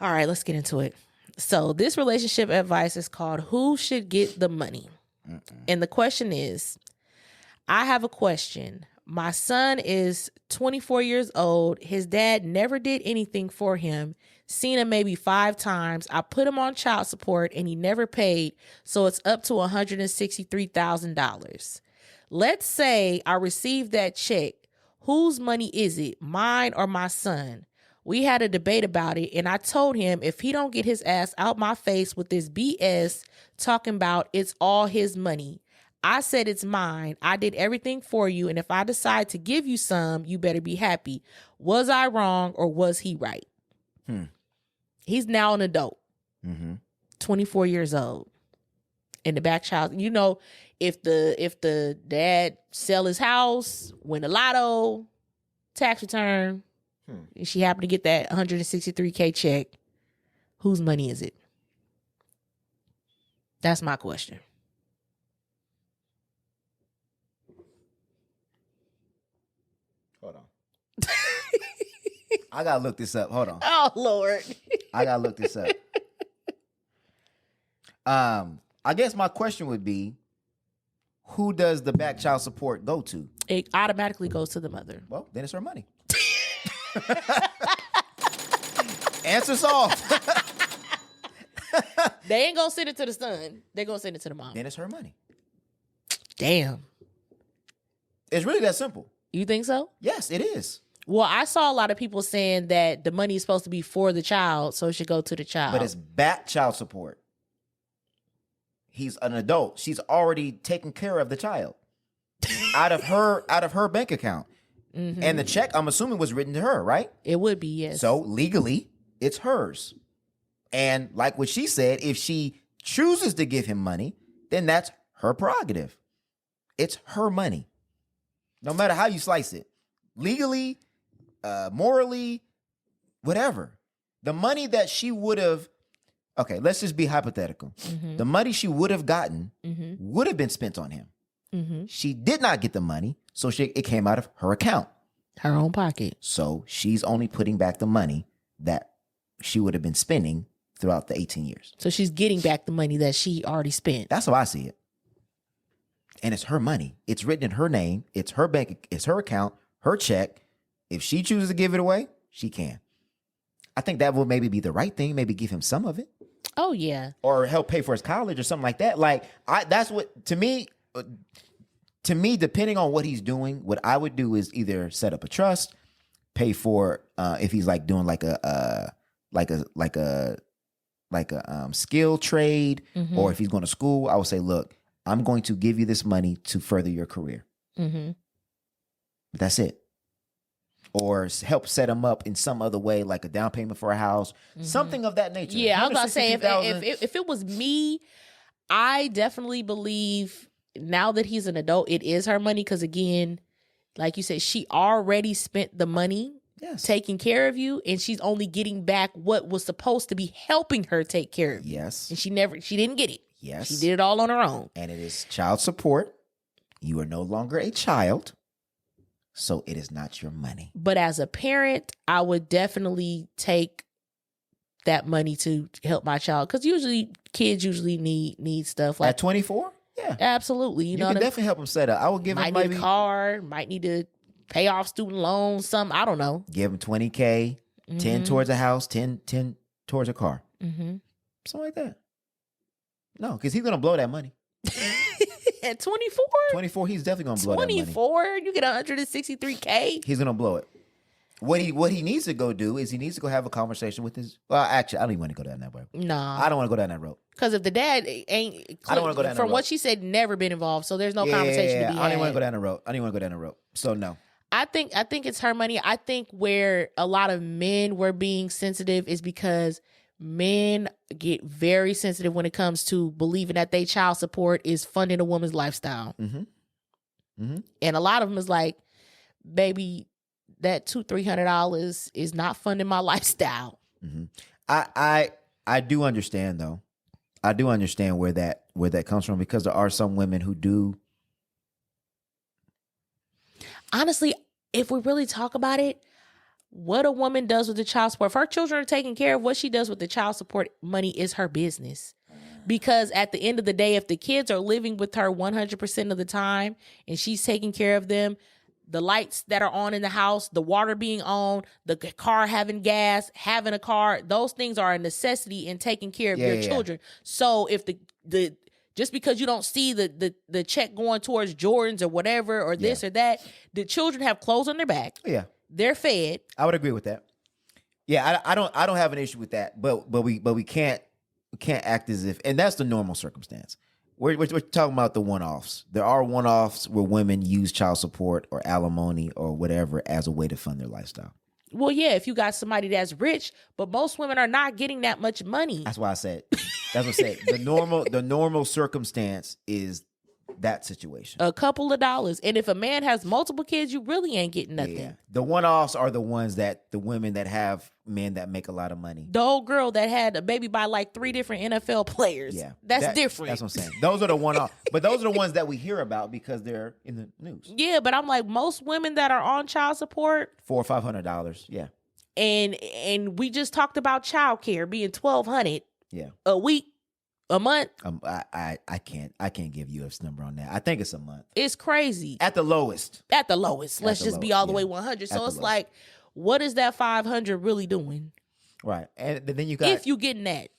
all right, let's get into it. So this relationship advice is called Who Should Get the Money? And the question is, I have a question. My son is 24 years old. His dad never did anything for him. Seen him maybe 5 times. I put him on child support and he never paid. So it's up to $163,000. Let's say I received that check. Whose money is it? Mine or my son? We had a debate about it, and I told him if he don't get his ass out my face with this BS talking about it's all his money. I said it's mine. I did everything for you, and if I decide to give you some, you better be happy. Was I wrong or was he right? He's now an adult, 24 years old. In the back child, if the dad sell his house, win the lotto, tax return, and she happened to get that $163K check, whose money is it? That's my question. Hold on. I gotta look this up. Hold on. Oh Lord. I gotta look this up. I guess my question would be, who does the back child support go to? It automatically goes to the mother. Well, then it's her money. Answer solved. They ain't gonna send it to the son. They gonna send it to the mom. Then it's her money. Damn. It's really that simple. You think so? Yes, it is. Well, I saw a lot of people saying that the money is supposed to be for the child, so it should go to the child. But it's back child support. He's an adult. She's already taken care of the child out of her bank account. And the check, I'm assuming, was written to her, right? It would be, yes. So legally, it's hers. And like what she said, if she chooses to give him money, then that's her prerogative. It's her money. No matter how you slice it. Legally, morally, whatever. The money that she would have, okay, let's just be hypothetical. The money she would have gotten would have been spent on him. She did not get the money, so it came out of her account. Her own pocket. So she's only putting back the money that she would have been spending throughout the 18 years. So she's getting back the money that she already spent. That's how I see it. And it's her money. It's written in her name. It's her bank. It's her account, her check. If she chooses to give it away, she can. I think that will maybe be the right thing. Maybe give him some of it. Oh, yeah. Or help pay for his college or something like that. That's what, to me, depending on what he's doing, what I would do is either set up a trust, pay for, if he's like doing like a skill trade, or if he's going to school, I would say, look, I'm going to give you this money to further your career. That's it. Or help set him up in some other way, like a down payment for a house, something of that nature. Yeah, I was about to say, if it was me, I definitely believe now that he's an adult, it is her money. Because again, like you said, she already spent the money taking care of you, and she's only getting back what was supposed to be helping her take care of you. Yes. And she didn't get it. Yes. She did it all on her own. And it is child support. You are no longer a child, so it is not your money. But as a parent, I would definitely take that money to help my child, because kids usually need stuff like at 24. Yeah, absolutely. You know, can definitely help them set up. I would give might them need a car, might need to pay off student loans, something. I don't know. Give them $20K, 10 towards a house, 10 towards a car, something like that. No, because he's gonna blow that money. At 24? 24, he's definitely gonna blow that money. 24, you get $163K. He's gonna blow it. What he needs to go do is he needs to go have a conversation with his. Well, actually, I don't even want to go down that road. No, I don't want to go down that road. Because if the dad ain't, I don't want to go down that road. From what she said, never been involved, so there's no conversation to be had. I don't want to go down the road. I don't want to go down the road. So no. I think it's her money. I think where a lot of men were being sensitive is because men get very sensitive when it comes to believing that their child support is funding a woman's lifestyle. And a lot of them is like, baby, that $200-$300 is not funding my lifestyle. I do understand though. I do understand where that comes from, because there are some women who do. Honestly, if we really talk about it, what a woman does with the child support, if her children are taken care of, what she does with the child support money is her business. Because at the end of the day, if the kids are living with her 100% of the time and she's taking care of them, the lights that are on in the house, the water being on, the car having gas, having a car, those things are a necessity in taking care of your children. So if the just because you don't see the check going towards Jordans or whatever or this or that, the children have clothes on their back. Yeah, they're fed. I would agree with that. Yeah, I don't have an issue with that, but we can't act as if, and that's the normal circumstance. We're talking about the one-offs. There are one-offs where women use child support or alimony or whatever as a way to fund their lifestyle. Well, yeah, if you got somebody that's rich, but most women are not getting that much money. That's why I said. That's what I said. The normal circumstance is that situation. A couple of dollars. And if a man has multiple kids, you really ain't getting nothing. Yeah. The one-offs are the women that have men that make a lot of money. The old girl that had a baby by like 3 different NFL players. Yeah. That's different. That's what I'm saying. Those are the one-offs. But those are the ones that we hear about because they're in the news. Yeah, but I'm like, most women that are on child support, $400 or $500. Yeah. And we just talked about childcare being $1,200 a week. A month? I can't give you a number on that. I think it's a month. It's crazy. At the lowest. Let's just be all the way 100. So it's like, what is that 500 really doing? Right. And then you got, if you getting that.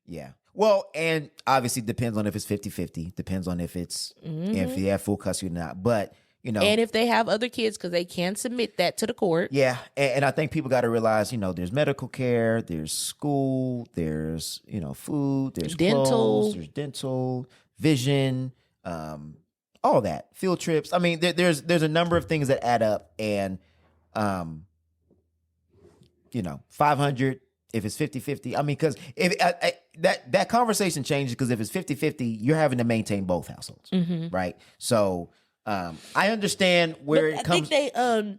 Yeah. Well, and obviously depends on if it's 50-50. Depends on if it's if you have full custody or not. But and if they have other kids, because they can submit that to the court. Yeah, and I think people got to realize, there's medical care, there's school, there's food, there's dental, clothes, there's dental, vision, all that, field trips. I mean, there's a number of things that add up, and 500 if it's 50-50. I mean, because if that conversation changes, because if it's 50-50, you're having to maintain both households, right? So. I understand where it comes. I think they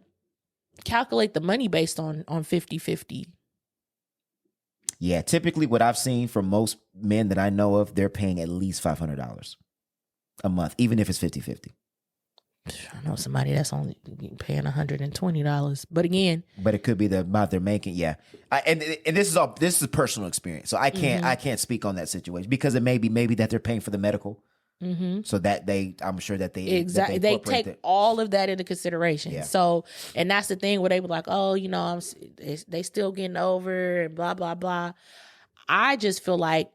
calculate the money based on 50-50. Yeah, typically what I've seen from most men that I know of, they're paying at least $500 a month, even if it's 50-50. I know somebody that's only paying $120, but again, it could be the amount they're making. Yeah, and this is personal experience, so I can't speak on that situation, because it may be that they're paying for the medical. So that I'm sure that they exactly they take all of that into consideration. Yeah. So, and that's the thing where they were like, oh, they still getting over and blah blah blah. I just feel like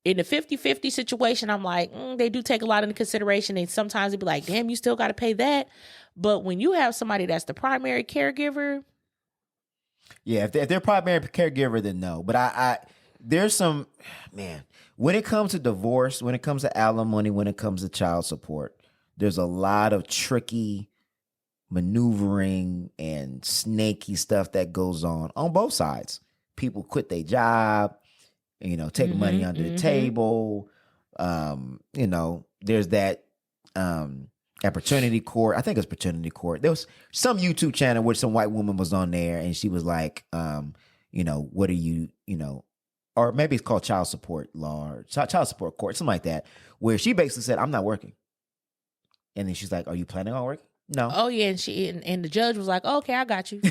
in the 50-50 situation, I'm like, they do take a lot into consideration, and sometimes they'd be like, damn, you still got to pay that. But when you have somebody that's the primary caregiver, yeah, if they're primary caregiver, then no. But I there's some, man, when it comes to divorce, when it comes to alimony, when it comes to child support, there's a lot of tricky maneuvering and snaky stuff that goes on both sides. People quit their job, take money under the table. There's that at paternity court. I think it's paternity court. There was some YouTube channel where some white woman was on there, and she was like, what are you, or maybe it's called child support law or child support court, something like that, where she basically said, I'm not working. And then she's like, are you planning on working? No. Oh yeah, and the judge was like, okay, I got you.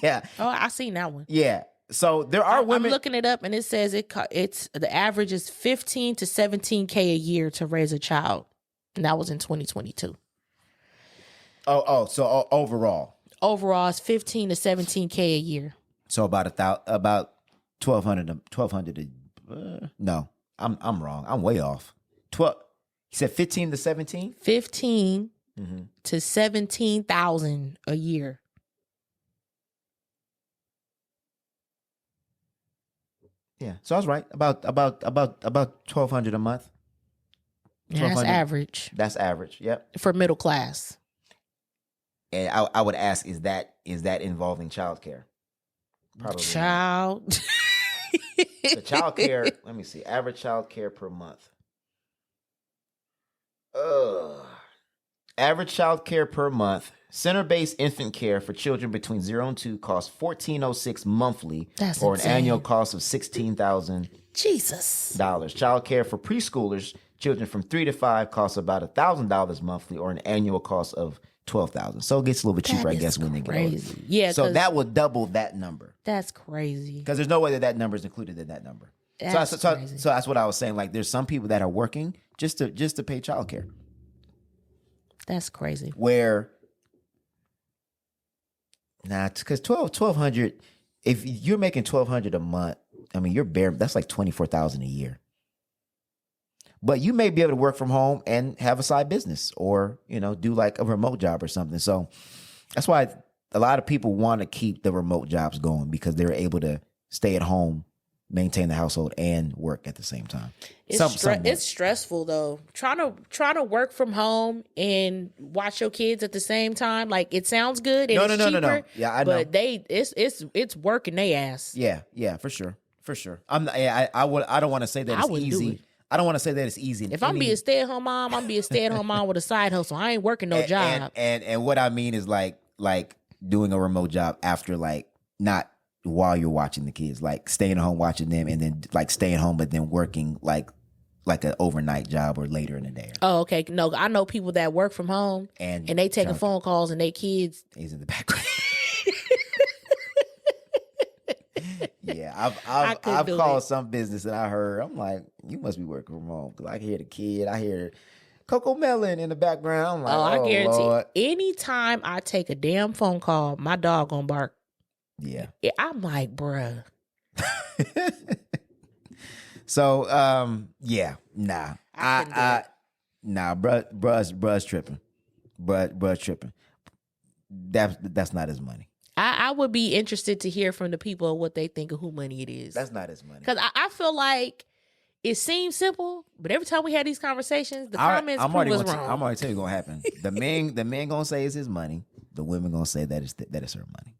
Yeah. Oh, I seen that one. Yeah. So there are women. I'm looking it up, and it says it's the average is 15 to 17K a year to raise a child, and that was in 2022. So overall. Overall, it's 15 to 17K a year. So about 1,200. No, I'm wrong. I'm way off. 12. He said 15 to 17. 15 to 17,000 a year. Yeah, so I was right about 1,200 a month. And that's average That's average. Yep. for middle class. And I would ask, is that involving childcare? Probably. Child. The childcare. Let me see. Average childcare per month. Average childcare per month. Center-based infant care for children between 0 and 2 costs $1,406 monthly, That's or insane. an annual cost of $16,000. Jesus. Child care for preschoolers, children from 3 to 5, costs about $1,000 monthly, or an annual cost of $12,000. So it gets a little bit cheaper, That I guess, is when they get older. crazy. Yeah, So 'cause that would double that number, that's crazy. because there's no way that number is included in that number. That's So crazy. that's what I was saying. Like, there's some people that are working just to pay childcare. That's crazy. Where, because 1,200, if you're making 1,200 a month, I mean, that's like 24,000 a year. But you may be able to work from home and have a side business, or, do like a remote job or something. So that's why a lot of people want to keep the remote jobs going, because they're able to stay at home, maintain the household, and work at the same time. It's stressful though. Trying to work from home and watch your kids at the same time. Like, it sounds good and it's cheaper. No. Yeah, I know. But it's working they ass. Yeah, for sure. I don't want to say that it's easy. I don't want to say that it's easy. If I'm being a stay-at-home mom, I'm being a stay-at-home mom with a side hustle. I ain't working no job. And what I mean is like doing a remote job after, like, not while you're watching the kids, like staying home watching them, and then like staying home but then working like an overnight job or later in the day. Oh, okay. No, I know people that work from home and they taking phone calls, and they kids. He's in the background. Yeah, I've called some business and I heard, I'm like, you must be working from home, because I hear the kid, I hear Coco Melon in the background. I'm like, I guarantee. Lord. Anytime I take a damn phone call, my dog gonna bark. Yeah. I'm like, bruh. So, yeah, nah, bruh's tripping, bruh's tripping. That's not his money. I would be interested to hear from the people what they think of who money it is. That's not his money. Because I feel like it seems simple, but every time we had these conversations, the comments prove us wrong. I'm already telling you what's gonna happen. The men gonna say it's his money. The women gonna say that it's her money.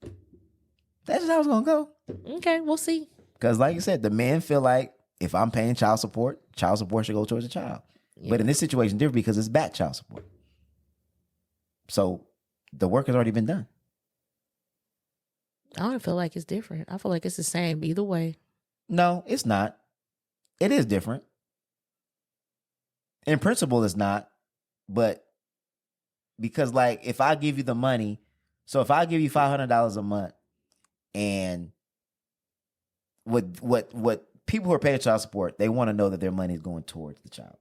That's just how it's gonna go. Okay, we'll see. Because like you said, the men feel like, if I'm paying child support should go towards the child. Yeah. But in this situation, different, because it's back child support. So the work has already been done. I don't feel like it's different. I feel like it's the same either way. No, it's not. It is different. In principle, it's not. But because, like, if I give you the money, so if I give you $500 a month, and what people who are paying child support, they want to know that their money is going towards the child.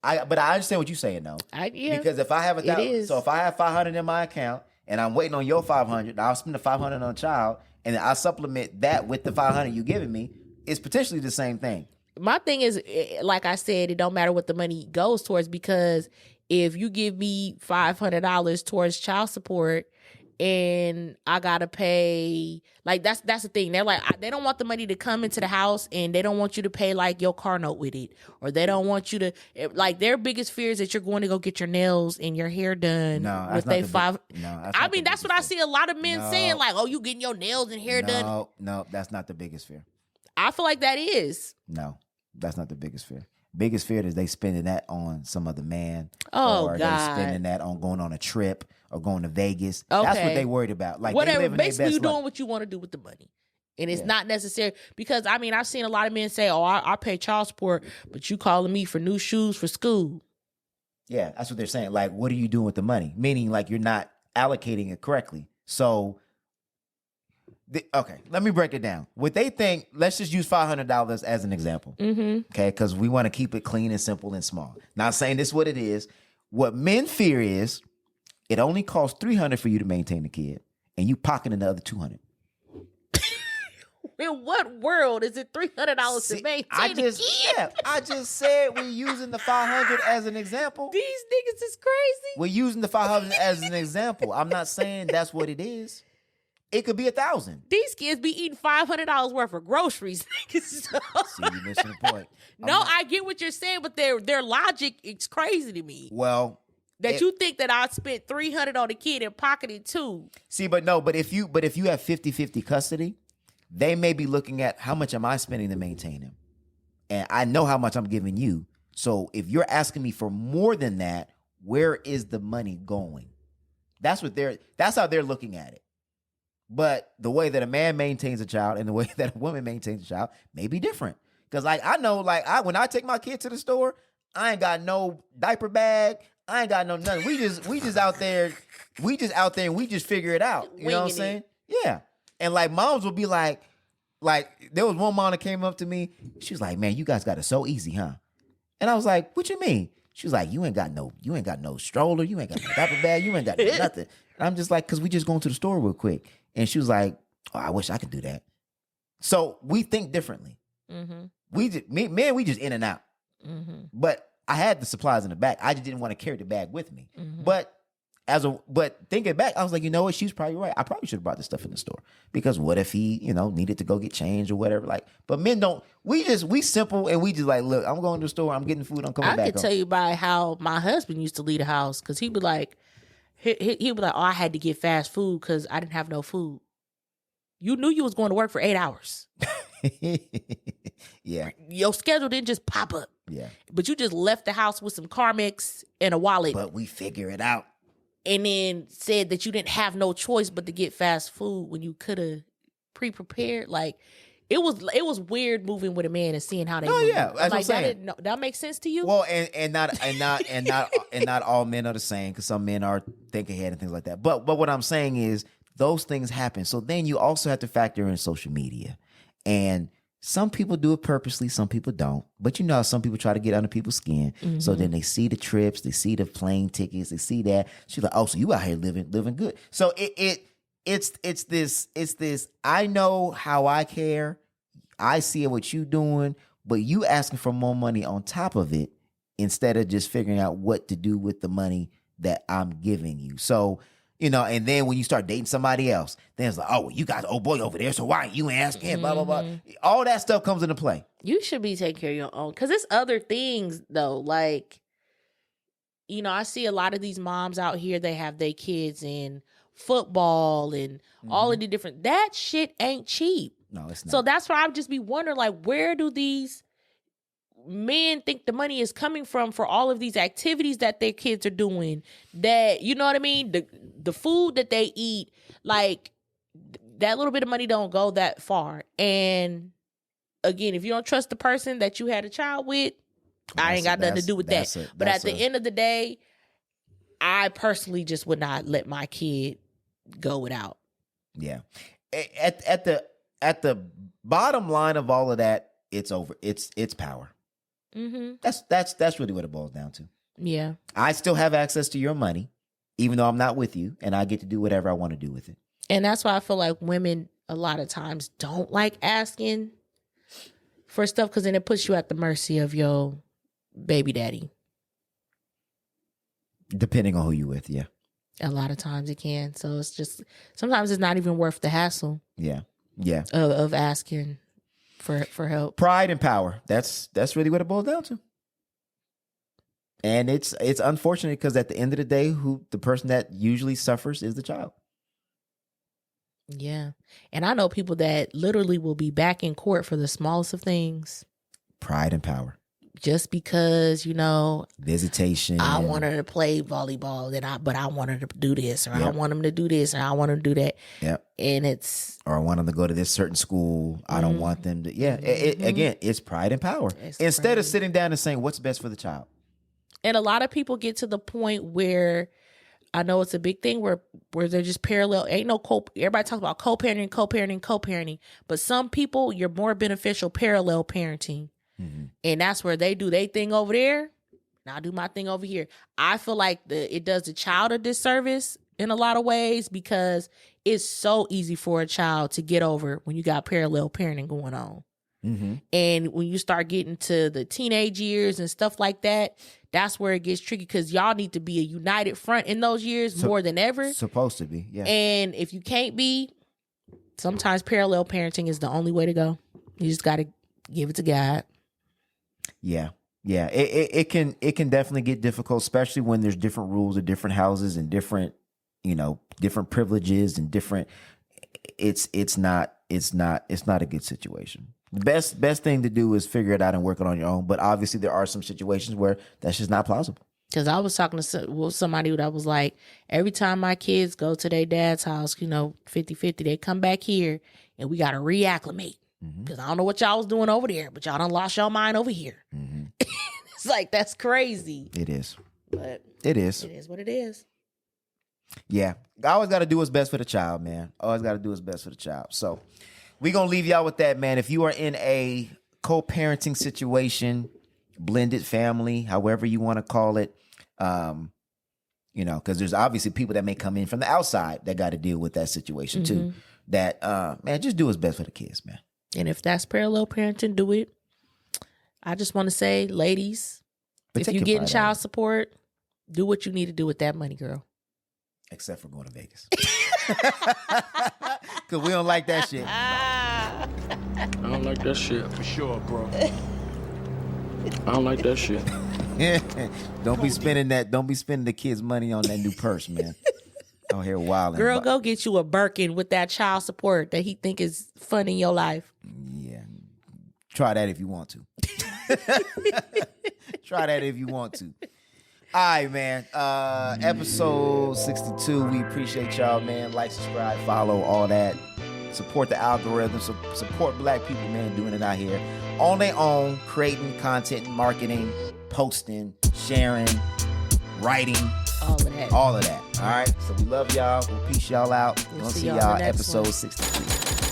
But I understand what you're saying, though. Yeah, because if I have so if I have $500 in my account and I'm waiting on your $500, I'll spend the $500 on a child, and then I supplement that with the $500 you giving me. It's potentially the same thing. My thing is, like I said, it don't matter what the money goes towards, because if you give me $500 towards child support, and I gotta pay, like, that's the thing. They're like, they don't want the money to come into the house, and they don't want you to pay like your car note with it, or they don't want you to, like, their biggest fear is that you're going to go get your nails and your hair done. No, with that's five. No, I mean, that's what I see a lot of men saying, like, oh, you getting your nails and hair done. No, that's not the biggest fear. I feel like that is. No, that's not the biggest fear. Biggest fear is they spending that on some other man. Oh, or God. they spending that on going on a trip or going to Vegas. Okay. That's what they worried about. Like, whatever. They Basically, you doing life. what you want to do with the money. And it's not necessary, because, I mean, I've seen a lot of men say, oh, I pay child support, but you calling me for new shoes for school. Yeah, that's what they're saying. Like, what are you doing with the money? Meaning, like, you're not allocating it correctly. So, okay, let me break it down. What they think, let's just use $500 as an example. Okay, because we want to keep it clean and simple and small. Not saying this is what it is. What men fear is it only costs $300 for you to maintain the kid, and you pocketing the other $200. In what world is it $300 to maintain a kid? Yeah, I just said we're using the $500 as an example. These niggas is crazy. We're using the $500 as an example. I'm not saying that's what it is. It could be $1,000. These kids be eating $500 worth of groceries. See, you missing the point. I get what you're saying, but their logic is crazy to me. Well, you think that I spent $300 on a kid and pocketed $2. See, but if you have 50-50 custody, they may be looking at how much am I spending to maintain him, and I know how much I'm giving you. So if you're asking me for more than that, where is the money going? That's how they're looking at it. But the way that a man maintains a child and the way that a woman maintains a child may be different. Because I know, when I take my kid to the store, I ain't got no diaper bag. I ain't got no nothing. We just out there and we just figure it out. You know what I'm saying? Yeah. And like moms will be like there was one mom that came up to me. She was like, "Man, you guys got it so easy, huh?" And I was like, "What you mean?" She was like, "You ain't got no stroller, you ain't got no diaper bag, you ain't got no nothing." And I'm just like, "Cause we just going to the store real quick." And she was like, "Oh, I wish I could do that." So we think differently. Mm-hmm. We just in and out. Mm-hmm. But I had the supplies in the back. I just didn't want to carry the bag with me. Mm-hmm. But thinking back, I was like, you know what? She was probably right. I probably should have brought this stuff in the store, because what if he, needed to go get changed or whatever? Like, but men don't. We simple, and we just like, look, I'm going to the store. I'm getting food. I'm coming back. I could tell you by how my husband used to leave the house, because he'd be like, he'd be like, "Oh, I had to get fast food because I didn't have no food." You knew you was going to work for 8 hours. Yeah. Your schedule didn't just pop up. Yeah. But you just left the house with some Carmex and a wallet. But we figure it out. And then said that you didn't have no choice but to get fast food when you could have pre-prepared. Like, it was weird moving with a man and seeing how they move. Yeah, that's what I'm saying. That makes sense to you? Well, and not all men are the same, because some men are think ahead and things like that. But what I'm saying is those things happen. So then you also have to factor in social media. And some people do it purposely, some people don't. But some people try to get under people's skin. Mm-hmm. So then they see the trips, they see the plane tickets, they see that. She's like, "Oh, so you out here living good." So it's this. I know how I care. I see what you doing, but you asking for more money on top of it instead of just figuring out what to do with the money that I'm giving you. So. And then when you start dating somebody else, then it's like, "Oh, well, you got old boy over there, so why ain't you asking him?" Blah, blah, blah. All that stuff comes into play. You should be taking care of your own. Because it's other things, though. Like, I see a lot of these moms out here, they have their kids in football and all of the different... That shit ain't cheap. No, it's not. So that's why I would just be wondering, like, where do these men think the money is coming from for all of these activities that their kids are doing, that, you know what I mean? The food that they eat, like, that little bit of money don't go that far. And again, if you don't trust the person that you had a child with, I ain't got nothing to do with that. But at the end of the day, I personally just would not let my kid go without. Yeah. At the bottom line of all of that, it's over. It's power. Mm-hmm. That's really what it boils down to. Yeah. I still have access to your money, even though I'm not with you, and I get to do whatever I want to do with it. And that's why I feel like women a lot of times don't like asking for stuff, because then it puts you at the mercy of your baby daddy. Depending on who you with, yeah. A lot of times it can. So it's just, sometimes it's not even worth the hassle. Yeah. Yeah. Of asking for help. Pride and power. That's really what it boils down to. And it's unfortunate, because at the end of the day, the person that usually suffers is the child. Yeah. And I know people that literally will be back in court for the smallest of things. Pride and power. Just because, visitation. I want her to play volleyball, but I want her to do this, or I want him to do this, or I want him to do that. Yep. And it's... Or I want them to go to this certain school. I don't want them to... Yeah. Again, it's pride and power. Instead of sitting down and saying, what's best for the child? And a lot of people get to the point where I know it's a big thing where they're just parallel. Ain't no everybody talks about co-parenting. But some people, you're more beneficial parallel parenting. Mm-hmm. And that's where they do their thing over there. And I do my thing over here. I feel like it does the child a disservice in a lot of ways because it's so easy for a child to get over when you got parallel parenting going on. Mm-hmm. And when you start getting to the teenage years and stuff like that, that's where it gets tricky because y'all need to be a united front in those years more than ever. Supposed to be, yeah. And if you can't be, sometimes parallel parenting is the only way to go. You just got to give it to God. Yeah. Yeah. It can definitely get difficult, especially when there's different rules of different houses and different, different privileges and different. It's not a good situation. The best thing to do is figure it out and work it on your own. But obviously there are some situations where that's just not plausible. Because I was talking to somebody that was like, every time my kids go to their dad's house, 50-50, they come back here and we got to reacclimate. Because I don't know what y'all was doing over there, but y'all done lost your mind over here. Mm-hmm. It's like, that's crazy. It is. But it is. It is what it is. Yeah. Always got to do what's best for the child, man. Always got to do what's best for the child. So we're going to leave y'all with that, man. If you are in a co-parenting situation, blended family, however you want to call it, because there's obviously people that may come in from the outside that got to deal with that situation too. That, man, just do what's best for the kids, man. And if that's parallel parenting, do it. I just want to say, ladies, if you're getting child support, do what you need to do with that money, girl. Except for going to Vegas. Because we don't like that shit. I don't like that shit. For sure, bro. I don't like that shit. Don't be spending the kids' money on that new purse, man. Out here wilding. Girl, go get you a Birkin with that child support that he think is fun in your life. Yeah. Try that if you want to. Try that if you want to. All right, man. Episode 62. We appreciate y'all, man. Like, subscribe, follow, all that. Support the algorithm. Support black people, man, doing it out here on their own, creating content, marketing, posting, sharing, writing. All of that. All right. So we love y'all. We'll peace y'all out. We'll see y'all episode 63.